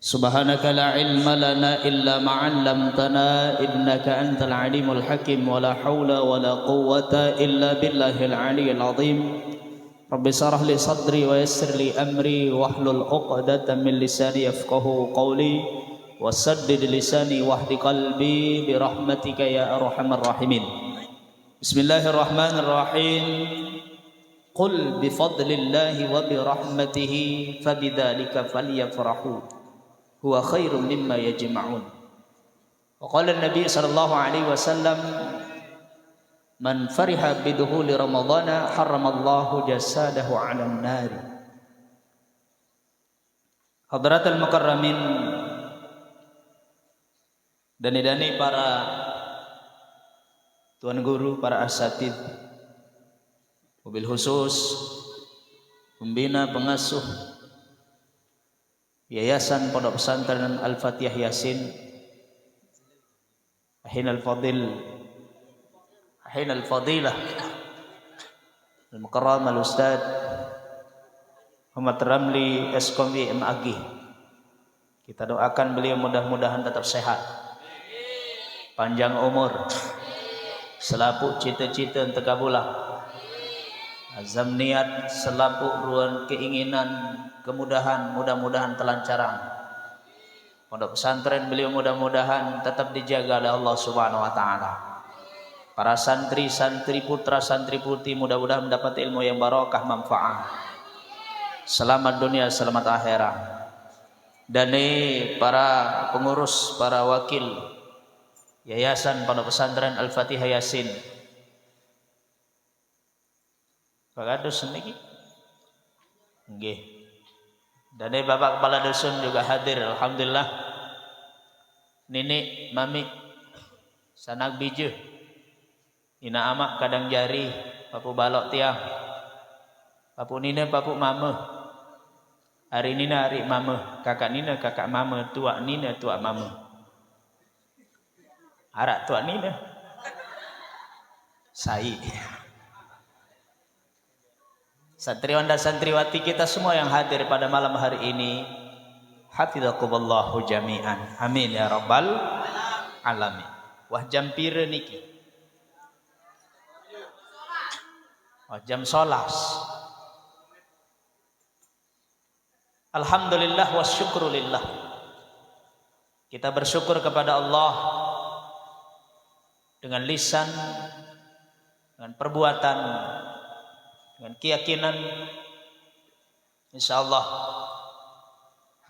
Subhanaka la ilma lana illa ma 'allamtana innaka antal alimul hakim, wa la haula wa la quwwata illa billahil aliyyil azim. Rabbi shrah li sadri wa yassir li amri wahlul 'uqdatam min lisani yafqahu qawli. Wasaddid lisani wahdi qalbi birahmatika ya arhamar rahimin. Bismillahirrahmanirrahim. Qul bifadlillahi wa birahmatihi fabidzalika falyafrahu huwa khairum mimma yajma'un. Wa qala an-nabi sallallahu alaihi wasallam, man fariha bidukhuli ramadhana harramallahu jasadahu 'alan nar. Hadratul mukarramin, dani-dani para tuan guru, para asatid, mobil khusus pembina pengasuh Yayasan Pondok Pesantren Al-Fatihah Yasin, Ahin Al-Fadilah Al-Mukarram Al-Ustad Muhammad Ramli SKMI MAG. Kita doakan beliau mudah-mudahan tetap sehat, panjang umur, selaput cita-cita terkabulah, azam niat selaput ruang keinginan, kemudahan, mudah-mudahan telancaran. Pondok pesantren beliau mudah-mudahan tetap dijaga oleh Allah Subhanahu wa taala. Para santri, santri putra, santri putri mudah-mudahan mendapat ilmu yang barokah, manfaat. Selamat dunia, selamat akhirat. Dan para pengurus, para wakil Yayasan Pondok Pesantren Al-Fatihah Yasin. Pak Adus niki? Nggih. Dan Bapak Kepala Dusun juga hadir, alhamdulillah. Nini, mami, sanak biju, ina amak kadang jari, papu balok tiang, papu nina, papu mama. Hari nina, hari mama, kakak nina, kakak mama, tua nina, tua mama. Harap tuan ni dah. Sai. Santriwan dan santriwati kita semua yang hadir pada malam hari ini, hafizakumullahu jami'an. Amin ya rabbal alamin. Wah jam pira niki? Wah jam solas. Alhamdulillah wa syukrulillah. Kita bersyukur kepada Allah dengan lisan, dengan perbuatan, dengan keyakinan. Insyaallah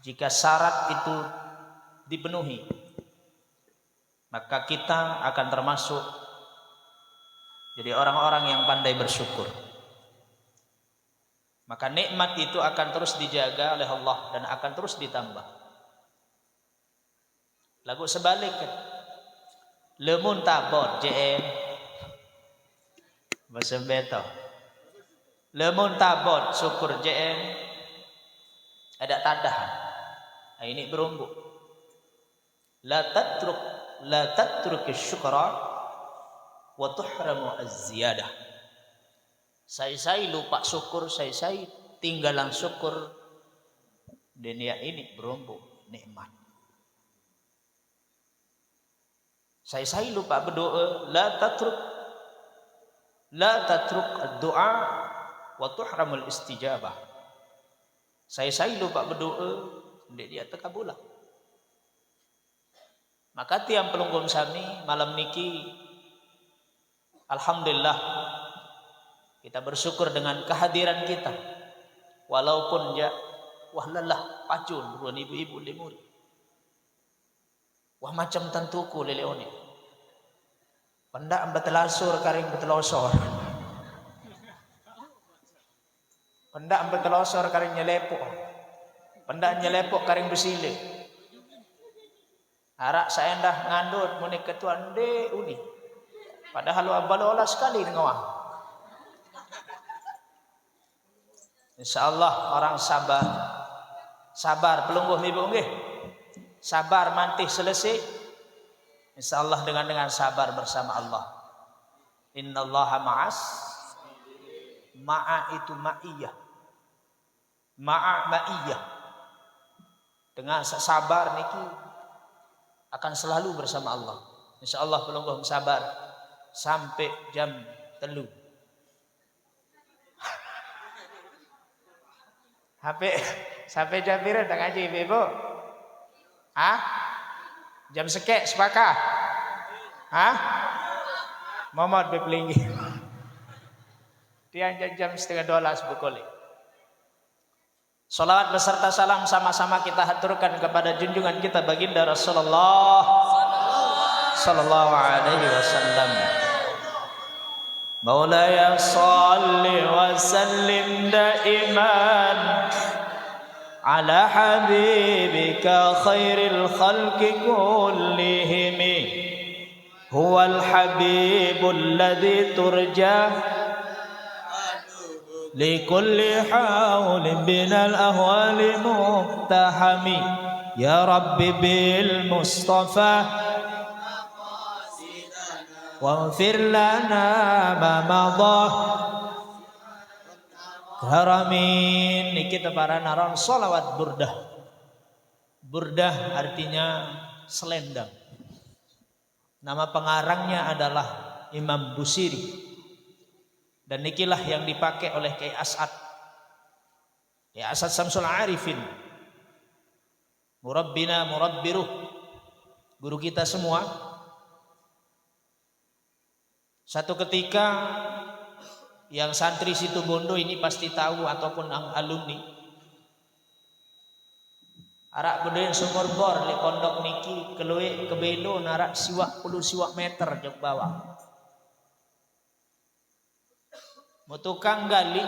jika syarat itu dipenuhi, maka kita akan termasuk jadi orang-orang yang pandai bersyukur. Maka nikmat itu akan terus dijaga oleh Allah dan akan terus ditambah. Lagu sebaliknya, lemun tabot JM bahasa beto. Lemun tabot syukur JM ada tadahan. Nah, ini berumbu. La tatruk syukra wa tuhramu az-ziyadah. Saya lupa syukur, saya tinggalan syukur. Dunia ini berumbu nikmat. Saya lupa berdoa, la tatruk ad-du'a wa tuhramul istijabah. Saya lupa berdoa, dia terkabulah. Maka tiang pelunggum sami malam niki, alhamdulillah kita bersyukur dengan kehadiran kita. Walaupun ya wah lelah pacun ruan ibu-ibu lemuri. Wah macam tentuku leleone. Pendak betelasur karing betelosor. Pendak betelosor karing nyelepok. Pendak nyelepok karing bersile. Harak saya dah ngandut muni ketua de uni. Padahal balola sekali ngawang. Insyaallah orang sabar pelungguh ibu nggih. Sabar mantih selesai. Insyaallah dengan sabar bersama Allah. Innallaha ma'as. Ma'a itu ma'iyah. Ma'iyah. Dengan sabar niki akan selalu bersama Allah. Insyaallah pelungguh sabar sampai jam 3. Sampai jam berapa tak ngaji ibu? Jam sekek sepakat? Momot berpelingi. Tiang jam 11:30 sebekali. Salawat beserta salam sama-sama kita haturkan kepada junjungan kita baginda Rasulullah sallallahu alaihi wasallam. Maulaya salli wa sallim daiman ala habibika khairil khalqi kullihim huwal habibul ladzi turja likulli hawlin binal ahwali muqtahami ya rabbi bil mustafa waghfir lana ma madah karamin. Niki para naron salawat burdah. Burdah artinya selendang. Nama pengarangnya adalah Imam Busiri. Dan nikilah yang dipakai oleh Kiai As'ad. Kiai As'ad Samsul Arifin. Murabbina murabbiruh. Guru kita semua. Satu ketika yang santri Situbondo ini pasti tahu ataupun alumni. Arak bedain sumur bor di pondok niki keluwe kebelo narak siwak 10 siwak meter jauh bawah. Mau tukang gali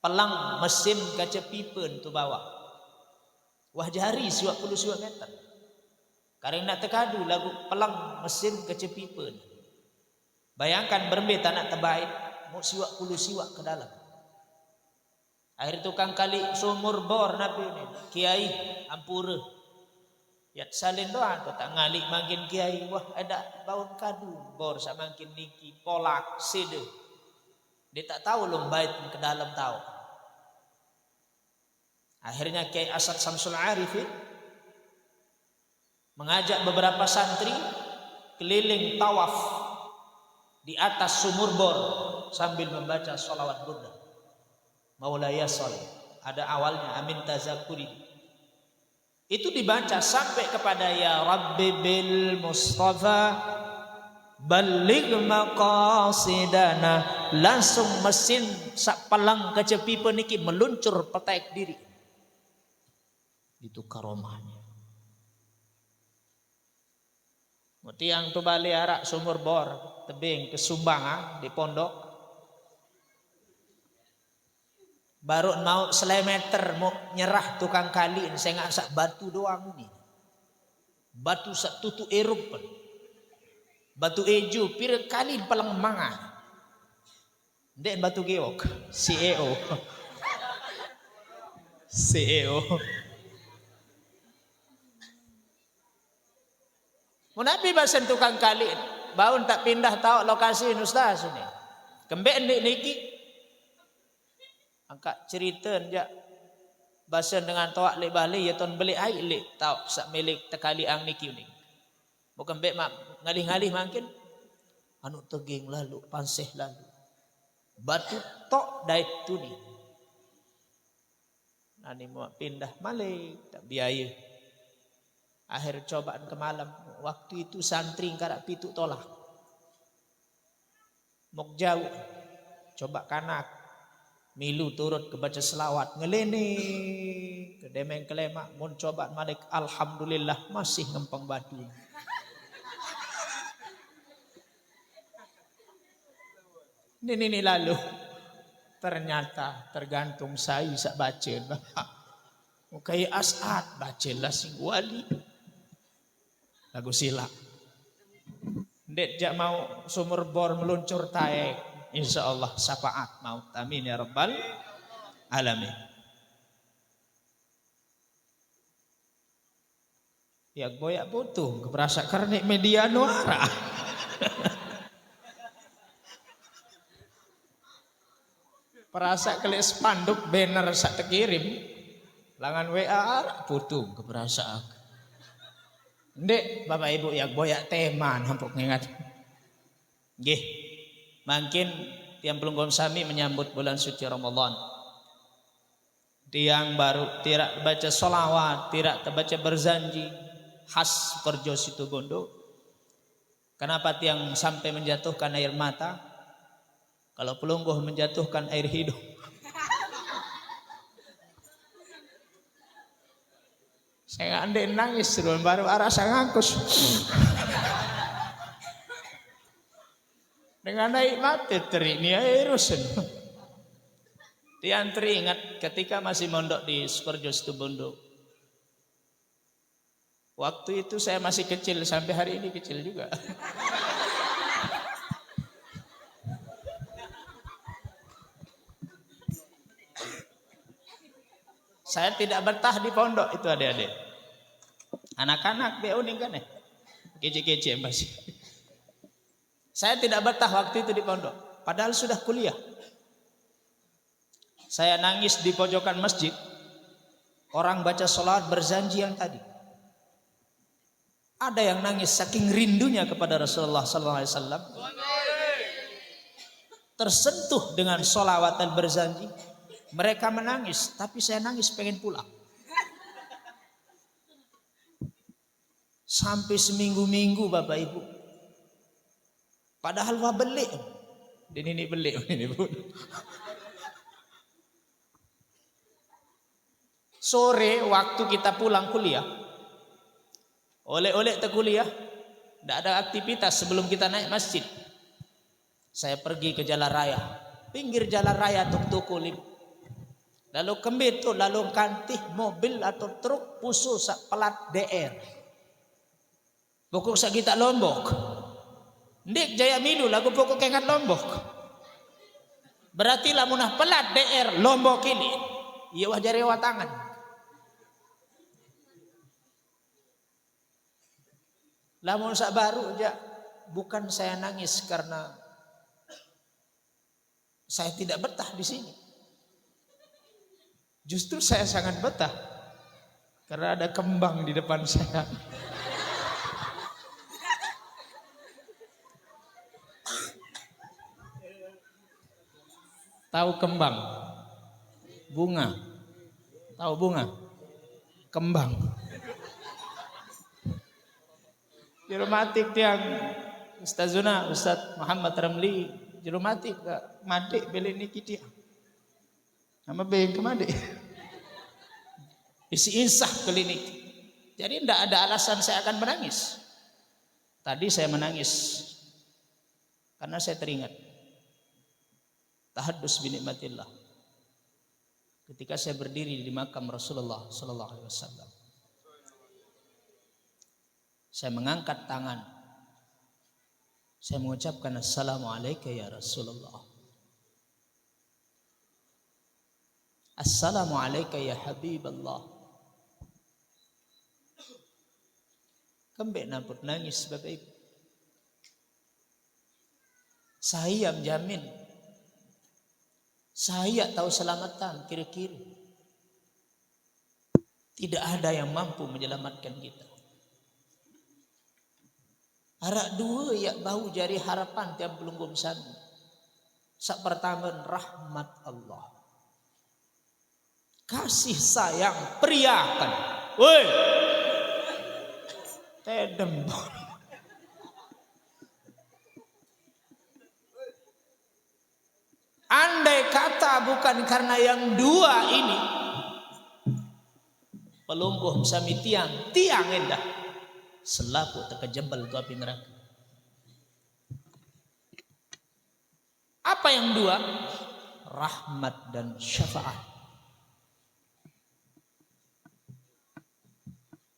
pelang mesin kaca pipen tu bawah. Wah jari siwak 10 siwak meter. Karena nak tekadu lagu pelang mesin kaca pipen. Bayangkan berembet anak terbaik mau siwak 10 siwak ke dalam. Akhir tukang kali sumur bor nabi ini Kiai Ampura Ya salin doang tu tak ngalik makin kiai wah ada baun kadu bor sak makin niki polak sede. Dia tak tahu lom bait ke dalam tahu. Akhirnya Kiai Asad Samsul Arifin mengajak beberapa santri keliling tawaf di atas sumur bor sambil membaca sholawat burda. Maulaya sholli. Ada awalnya amin tazakuri. Itu dibaca sampai kepada ya Rabbi bil Mustafa baligh maqasidana. Langsung mesin sak palang kecepi peniki meluncur petek diri. Itu karomahnya. Tiang tu balik arak sumur bor tebing ke Sumbang di pondok. Baru mau selemeter mau nyerah tukang kali saya nggak sak batu doang ni. Batu sak tutu erup. Batu eju pira kali palang mangah. Dek batu geok CEO. CEO. Munabi basen tukang kali, baun tak pindah tahu lokasi ustaz ni. Kembek niki angkat cerita je basen dengan toak le bali ya ton beli air le tahu sak milik tekali ang niki ni. Bukan bek mak ngalih-ngalih makin anu teging lalu panseh lalu. Batu tok dait tu ni. Nani mau pindah malik tak biaya. Akhir cobaan ke malam. Waktu itu santri karak pitu tolak. Mok jauh. Coba kanak. Milu turut ke baca selawat. Ngelene. Ke demeng kelemak. Mun cobaan malik. Alhamdulillah masih ngempang batu. Ini lalu. Ternyata tergantung saya sak baca. Mukai As'ad. Bacalah sing wali. Lagu silap. Dek jak mau sumur bor meluncur taek. InsyaAllah syafaat maut. Amin ya Rabbal Alamin. Ya boyak butuh. Keberasa karena media nuara. Perasa kali spanduk banner sak terkirim. Langan WA putung keberasa. Ndek Bapak Ibu ya boyak tema nampuk ngingat. Nggih. Makin tiang pelunggon sami menyambut bulan suci Ramadan. Tiang baru tidak baca solawat, tidak terbaca berzanji khas Perjo Situbondo. Kenapa tiang sampai menjatuhkan air mata? Kalau pelungguh menjatuhkan air hidup. Saya andai nangis dulu baru arah sangangkus. Dengan naik mati terini airusen. Tiang teringat ketika masih mondok di Sukorejo Situbondo. Waktu itu saya masih kecil sampai hari ini kecil juga. Saya tidak betah di pondok itu adik-adik. Anak-anak BO nih kan kece-kece masih. Saya tidak betah waktu itu di pondok. Padahal sudah kuliah. Saya nangis di pojokan masjid. Orang baca sholat berzanji yang tadi. Ada yang nangis saking rindunya kepada Rasulullah SAW. Tersentuh dengan sholawat dan berzanji. Mereka menangis, tapi saya nangis pengen pulang. Sampai seminggu-minggu Bapak Ibu. Padahal wah belik. Ini belik ini pun. Sore waktu kita pulang kuliah. Oleh-oleh ke kuliah. Tidak ada aktivitas sebelum kita naik masjid. Saya pergi ke jalan raya. Pinggir jalan raya tuk-tuk kulit. Lalu kembali tu lalu kantih mobil atau truk pusu sak pelat DR. Pokok sak kita Lombok. Ndik Jaya Milu lagu pokok kengat Lombok. Berarti lamunah pelat DR Lombok ini. Iya wajah rewa tangan. Lamun sak baru aja, bukan saya nangis karena saya tidak betah di sini. Justru saya sangat betah karena ada kembang di depan saya. Tahu kembang? Bunga. Tahu bunga? Kembang. Jerumatik tiang Ustazuna Ustaz Muhammad Ramli jerumatik gak madik beli niki dia. Nama beng kemade. Isi insah klinik. Jadi tidak ada alasan saya akan menangis. Tadi saya menangis karena saya teringat tahaddus bi nikmatillah. Ketika saya berdiri di makam Rasulullah sallallahu alaihi wasallam. Saya mengangkat tangan. Saya mengucapkan assalamualaikum ya Rasulullah. Assalamualaikum ya Habiballah. Kembek namput nangis Bapak Ibu. Saya menjamin. Saya tahu selamatan kiri-kiri. Tidak ada yang mampu menyelamatkan kita. Arak dua ya bau jari harapan tiap belum sana. Sak pertama rahmat Allah. Kasih sayang periakan. Woi. Tedem. Andai kata bukan karena yang dua ini, pelungguh sami tiang endah. Selaku terkejebel tu api neraka. Apa yang dua? Rahmat dan syafaat.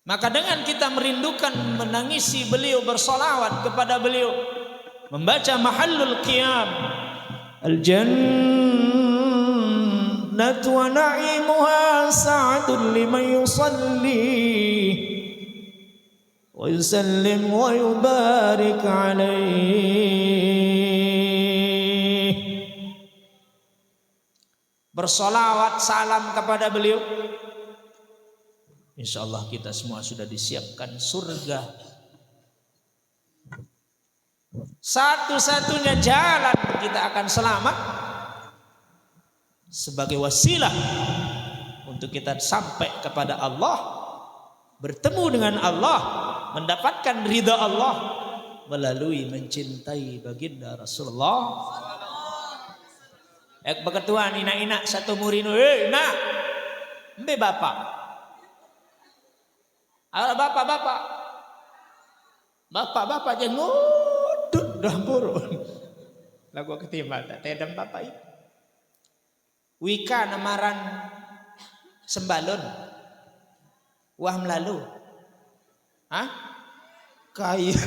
Maka dengan kita merindukan menangisi beliau, bersolawat kepada beliau, membaca mahallul qiyam, al-jannatu wa na'imuha sa'atun liman yusalli wa yusallim wa yubarik alaih. Bersolawat salam kepada beliau. InsyaAllah kita semua sudah disiapkan surga. Satu-satunya jalan kita akan selamat sebagai wasilah untuk kita sampai kepada Allah, bertemu dengan Allah, mendapatkan ridha Allah melalui mencintai baginda Rasulullah. Ek beketuan ina-ina satu murinu, nak, mbe bapak, bapak jengudut dah burun. Lagu ketimba tak tedam bapak itu. Wika namaran sembalun, wah melalu. Hah? Kaya.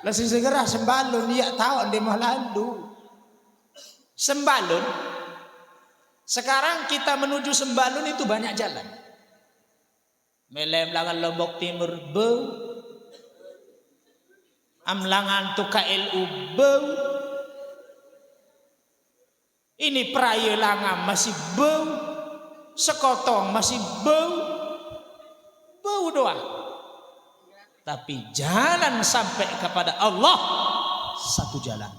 Langsung segera sembalun, ya tahu dia mau lalu. Sembalun. Sekarang kita menuju sembalun itu banyak jalan. Melemlangan Lombok Timur bau. Amlangan Tukail bau. Ini Prayelangan masih bau. Sekotong masih bau. Bau doang. Tapi jalan sampai kepada Allah satu jalan.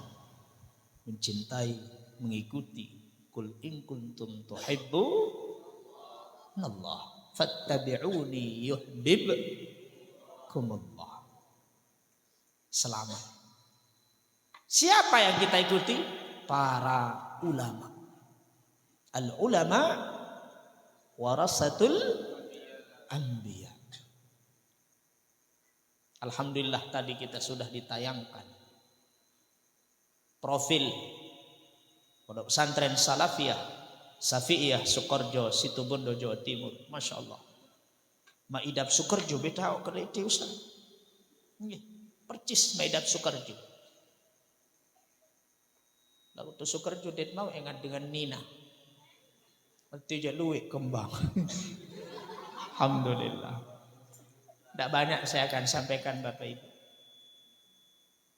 Mencintai, mengikuti. Kul in kuntum tuhibbunallah fattabi'uni yuhibbukumullah. Selamat. Siapa yang kita ikuti? Para ulama. Al-ulama warasatul anbiya. Alhamdulillah tadi kita sudah ditayangkan profil Pondok Pesantren Salafiyah Safi'iyah Sukorjo Situbondo Jawa Timur. Masya Allah. Maidap Sukorjo beta kelete Ustaz. Percis Maidap Sukorjo. Lalu tu Sukorjo det mau ingat dengan Nina. Berarti je luwek kembang. Alhamdulillah. Tidak banyak saya akan sampaikan Bapak Ibu.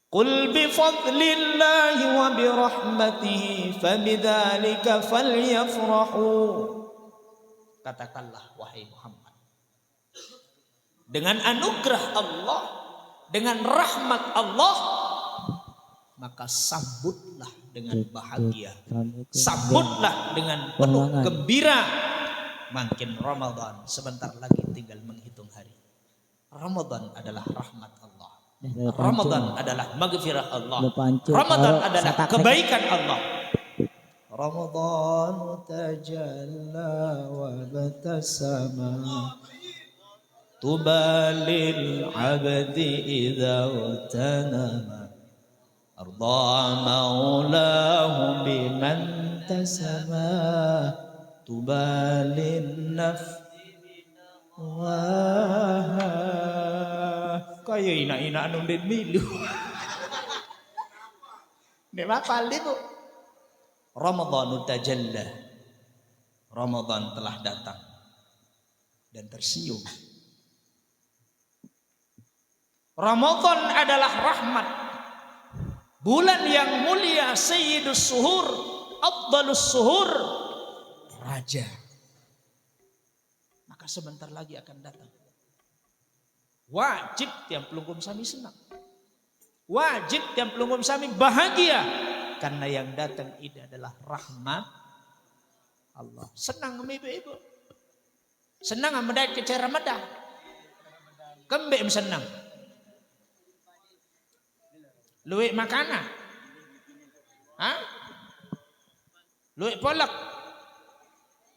Qul bi fadlillahi wa bi rahmatihi fabidzalika falyafrahu. Katakanlah wahai Muhammad, dengan anugerah Allah, dengan rahmat Allah, maka sambutlah dengan bahagia, sambutlah dengan penuh gembira. Makin Ramadan, sebentar lagi tinggal menghitung hari. Ramadan adalah rahmat Allah. Ramadan adalah maghfirah Allah. Ramadan adalah kebaikan Allah. Ramadan tajalla wa batasama tubalil abdi idza utanama arda maulahu biman tasama tubalin naf wah kaya ina-ina anu den milu nek mapal Bu. Ramadan tajalla, Ramadan telah datang dan tersium. Ramadan adalah rahmat, bulan yang mulia, sayyidus suhur, afdalus suhur, raja. Maka sebentar lagi akan datang. Wajib tiang pelungkum sami senang, wajib tiang pelungkum sami bahagia. Karena yang datang ini adalah rahmat Allah. Senang ibu-ibu. Senang amadai kecer Ramadan. Kembem senang. Luik makanan. Hah? Luik polak.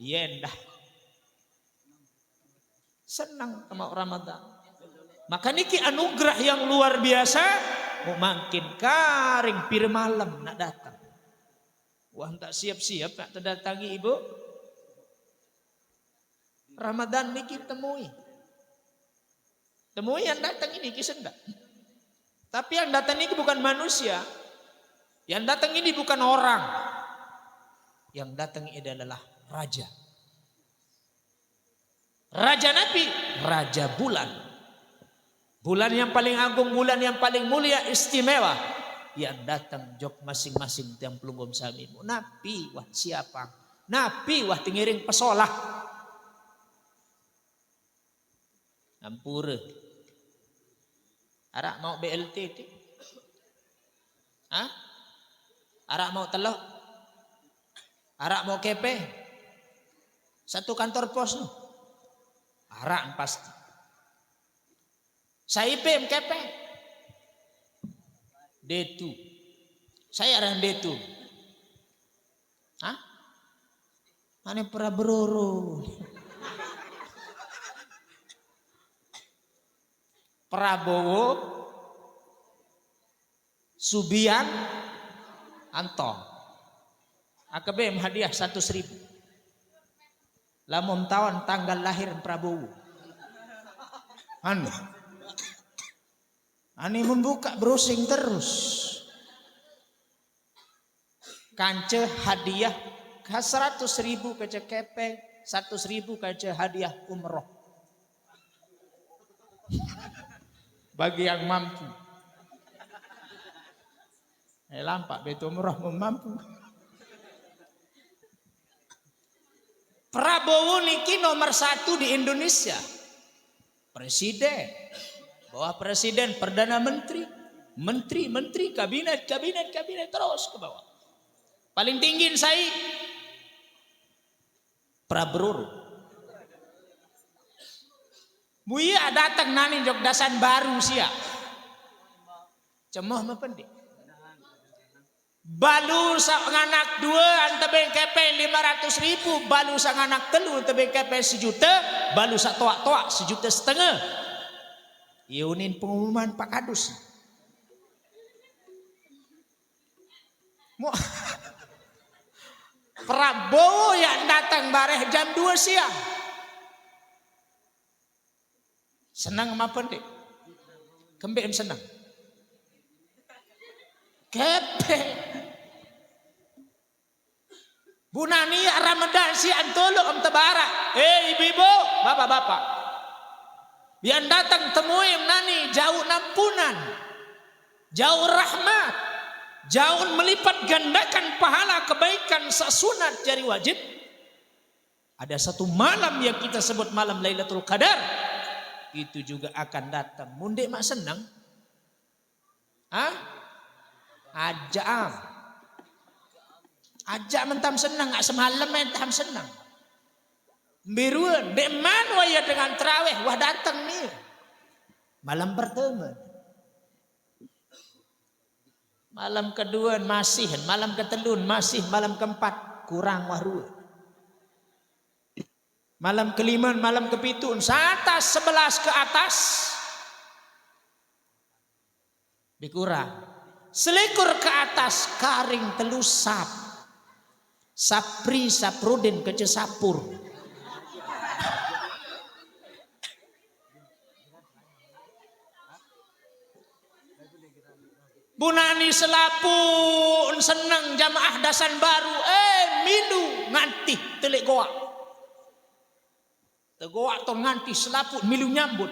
Yendah. Senang sama Ramadan. Maka niki anugerah yang luar biasa. Mau makin karing pir malam nak datang. Wah tak siap-siap nak terdatangi ibu. Ramadan niki temui. Temui yang datang ini kisah enggak. Tapi yang datang ini bukan manusia. Yang datang ini bukan orang. Yang datang ini adalah raja. Raja Nabi, raja bulan. Bulan yang paling agung, bulan yang paling mulia, istimewa. Yang datang jok masing-masing tiang pelunggum sami. Nabi wah siapa? Nabi wah tingiring pesolah. Ampure. Arak mau BLT ti? Hah? Arak mau telok? Arak mau KP? Satu kantor pos no. Arak pasti. Saya IPM KP. D2. Saya orang D2. Hah? Ane Prabowo. Prabowo Subian Anto. AKBM hadiah 100.000. Lamun tahun tanggal lahir Prabowo. Anu. Ani membuka browsing terus. Kance hadiah 100.000 ke CKP, 100.000 ke hadiah umroh. Bagi yang mampu. Lampak betul umroh mampu. Prabowo niki nomor 1 di Indonesia. Presiden. Bawah presiden, perdana menteri, menteri, kabinet terus ke bawah. Paling tinggi saya Prabowo. Buya datang nani jok dasan baru sia. Cemoh mependik. Balu sang anak 2 antebeng kepe 500.000, balu sang anak 3 antebeng kepe 1 juta, balu sak toak-toak 1,5 juta. Yunin pengumuman Pak Kadus. Prabowo yang datang bareh jam 2 siang. Senang apa dek? Kembem senang. Kepe. Bunani Ramadan si antolo om tebara. Ibu-ibu, bapak-bapak. Biar datang temui nani jauh nampunan, jauh rahmat, jauh melipat gandakan pahala kebaikan sasunat jari wajib. Ada satu malam yang kita sebut malam Lailatul Qadar, itu juga akan datang. Mundik mak senang? Ajak mentam senang, nggak semalam mentam senang. Biruan, dek man waya dengan terawih, wah datang nih. Malam pertama. Malam kedua masih, malam ketelun masih, malam keempat kurang wahru. Malam kelima, malam kepitun, atas 11 ke atas dikurang. Selikur ke atas karing telu sap. Sapri saprudin kece sapur. Bunani selapun senang jamaah dasan baru. Mindu nganti telik goa. Tegoa ton nganti selapun milu nyambut.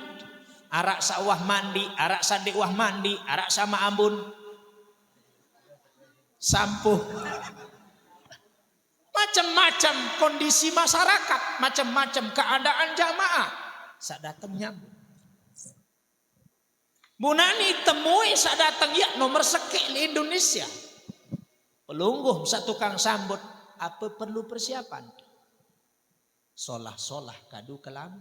Arak sawah mandi, arak sadik wah mandi, arak sama ambun. Sampuh. Macam-macam kondisi masyarakat, macam-macam keadaan jamaah. Sak datang nyambut. Bunani temui sak datang ya nomor sekil di Indonesia. Pelungguh satu tukang sambut, apa perlu persiapan? Solah-solah kadu kelam.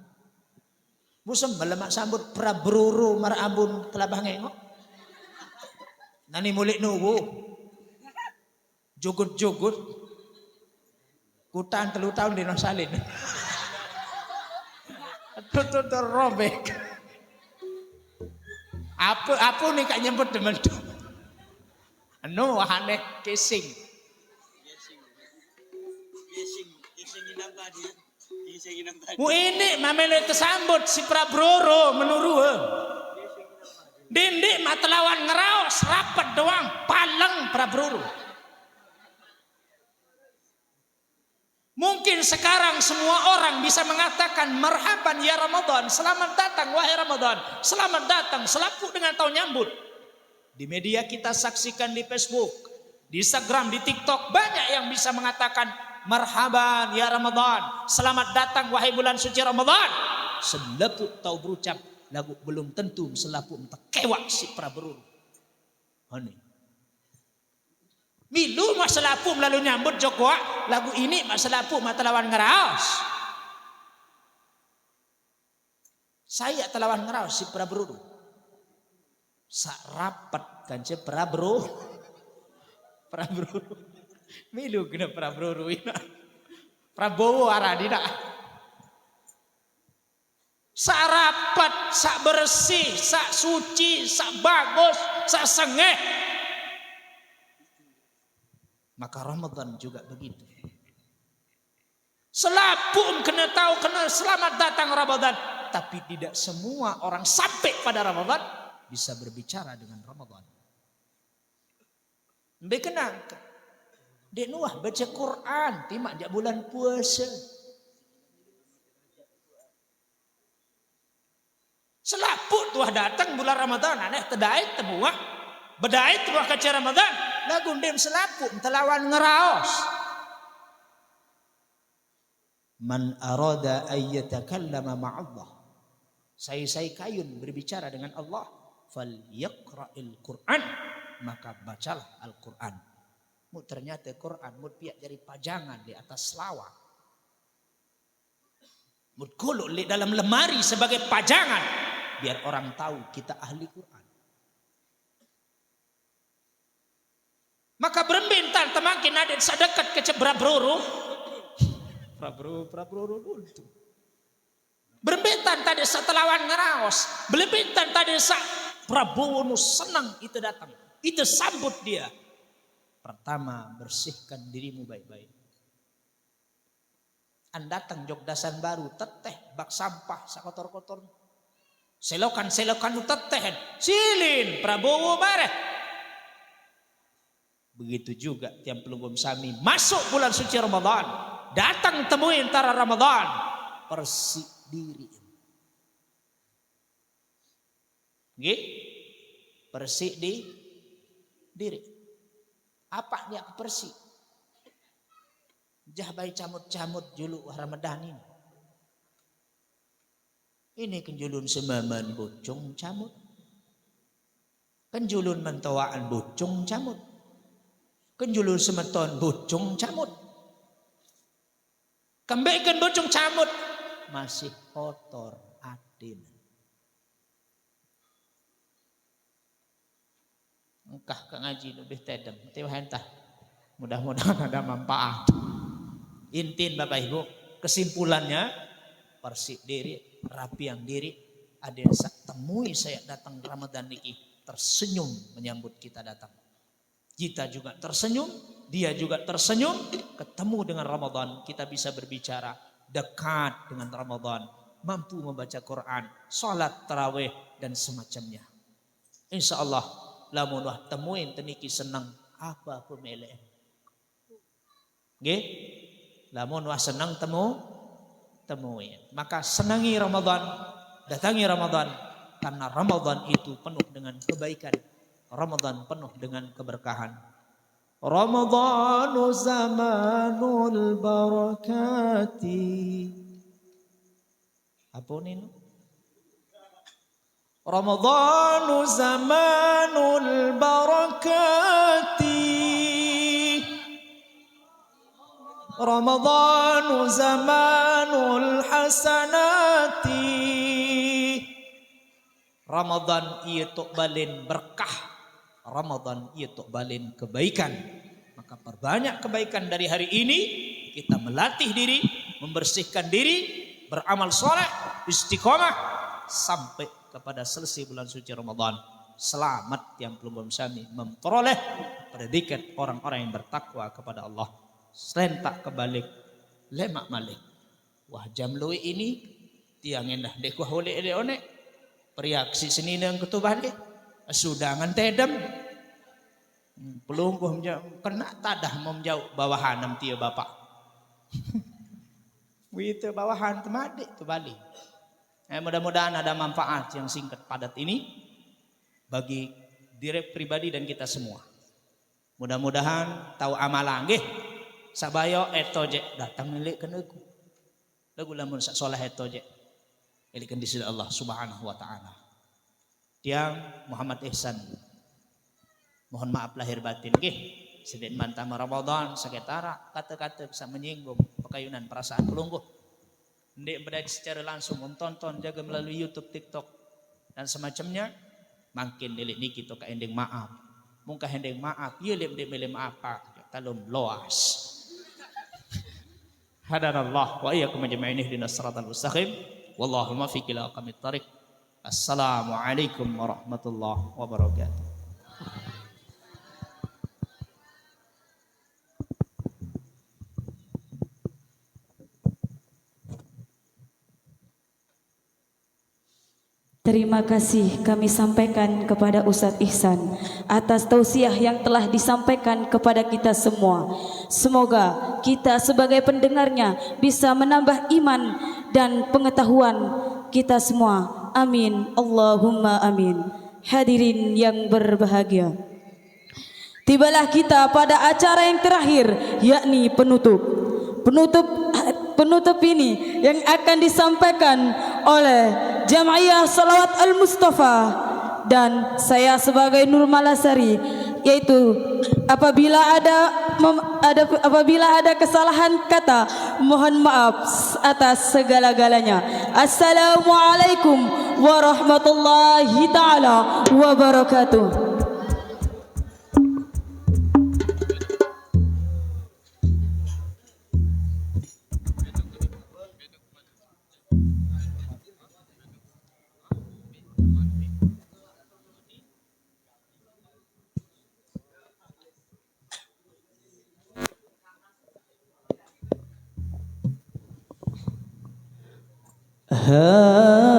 Musem melemak sambut prabruru marambun kelabah ngengok. Nani mulik nunggu. Jugut-jugut. Kutan 3 tahun di Nosalin. Tutur robek. Apa nih kak nyebut teman tu? Anu aneh casing. Mu ini mamele tersambut si Prabroro menurut. Dindik matelawan ngeraos rapat doang paleng Prabroro. Mungkin sekarang semua orang bisa mengatakan marhaban ya Ramadan, selamat datang wahai Ramadan, selamat datang, selaku dengan tahun nyambut. Di media kita saksikan di Facebook, di Instagram, di TikTok banyak yang bisa mengatakan marhaban ya Ramadan, selamat datang wahai bulan suci Ramadan. Seleput tahu berucap lagu belum tentu selapu entah kewak si Prabruru. Honey. Milu masalapu melalui nyambut Joko lagu ini masalapu matelawan ngeraos. Saya telawan ngeraos si Prabruru. Sak rapat kance Prabruru. Milu kena Prabruru ina. Prabowo aradina. Sak rapat, sak bersih, sak suci, sak bagus, sak sengeh. Maka Ramadan juga begitu. Selapun kena tahu kena selamat datang Ramadan. Tapi tidak semua orang sampai pada Ramadan bisa berbicara dengan Ramadan. Mbak kenang. Dek Nuah baca Quran. Timak dia bulan puasa. Selapun tuah datang bulan Ramadan. Aneh tedait temuah. Bedait tuah kaca Ramadan. Lagu dem selaku telawan ngeraos. Man arada ayyatakallama ma'allah. Saya kayun berbicara dengan Allah. Falyaqra'il Qur'an. Maka bacalah Al-Quran. Ternyata Quran piak dari pajangan di atas lawak. Kuluk di dalam lemari sebagai pajangan. Biar orang tahu kita ahli Quran. Maka berembintan temakin ada sedekat ke Prabruru. Prabruru dulu. Berembintan tadi setelawan ngeraos. Berembintan tadi sak Prabowo senang itu datang. Itu sambut dia. Pertama bersihkan dirimu baik-baik. Anda datang jog dasan baru teteh bak sampah sak kotor-kotor. Selokan teteh. Silin Prabowo bareh. Begitu juga tiap pelunggum sami masuk bulan suci Ramadan. Datang temui antara Ramadan. Persik diri. Nggih? Bersih di diri. Apa dia bersih? Jahbai camut-camut julu Ramadan ini. Ini kenjulun semaman bocong camut. Kenjulun mentawaan bocong camut. Kenjulun semeton bocong camut. Kembaikan bocong camut masih kotor adin. Engkah ke ngaji lebih tedem. Entah. Mudah-mudahan ada manfaat. Intin Bapak Ibu, kesimpulannya bersih diri, rapiang diri. Ada yang temui saya datang Ramadan niki tersenyum menyambut kita datang. Kita juga tersenyum, dia juga tersenyum. Ketemu dengan Ramadan, kita bisa berbicara dekat dengan Ramadan, mampu membaca Quran, sholat tarawih dan semacamnya. Insya Allah, lamun wah temuin teniki senang apa pemilih. Nggih? Lamun wah senang temuin. Maka senangi Ramadan, datangi Ramadan, karena Ramadan itu penuh dengan kebaikan. Ramadan penuh dengan keberkahan. Ramadhanu zamanul barakati. Apa ini? Ramadhanu zamanul barakati. Ramadhanu zamanul hasanati. Ramadan ia tok balin berkah. Ramadan ia tok balin kebaikan. Maka perbanyak kebaikan dari hari ini. Kita melatih diri, membersihkan diri, beramal soleh, istiqomah sampai kepada selesai bulan suci Ramadan. Selamat yang belum sami memperoleh predikat orang-orang yang bertakwa kepada Allah. Serentak kebalik lemak malik. Wah jam lui ini tiang endah dekuah oleh one periaksi seni yang ketubalik sudangan tedem pelungguh kena tadah mau menjauh bawahan nam tia bapak. Wita bawahan temadik tu balik. Mudah-mudahan ada manfaat yang singkat padat ini bagi diri pribadi dan kita semua. Mudah-mudahan tahu amalan nggih. Sabayo etoje datang milik keneku. Lagu lamun sak soleh etoje. Milik di sisi Allah Subhanahu wa taala. Tiang Muhammad Ihsan. Mohon maaf lahir batin nggih. Sedek mantama Ramadan saketara kata-kata bisa menyinggung pekayunan perasaan pelungguh. Ndek berada secara langsung menonton jaga melalui YouTube, TikTok dan semacamnya. Makin milik niki to ka ending maaf. Mungkah ending maaf, ieu lem maaf talum loas. Hadanallah wa iyyakum ajma'in ihdinas siratal mustaqim. Wallahu muwaffiq ila aqwamit thariq. Assalamualaikum warahmatullahi wabarakatuh. Terima kasih kami sampaikan kepada Ustadz Ihsan atas tausiah yang telah disampaikan kepada kita semua. Semoga kita sebagai pendengarnya bisa menambah iman dan pengetahuan kita semua. Amin. Allahumma amin. Hadirin yang berbahagia, tibalah kita pada acara yang terakhir, yakni penutup. Penutup ini yang akan disampaikan oleh Jam'iyah Salawat Al-Mustafa dan saya sebagai Nur Malasari, yaitu apabila ada kesalahan kata, mohon maaf atas segala-galanya. Assalamualaikum warahmatullahi taala wabarakatuh. Ha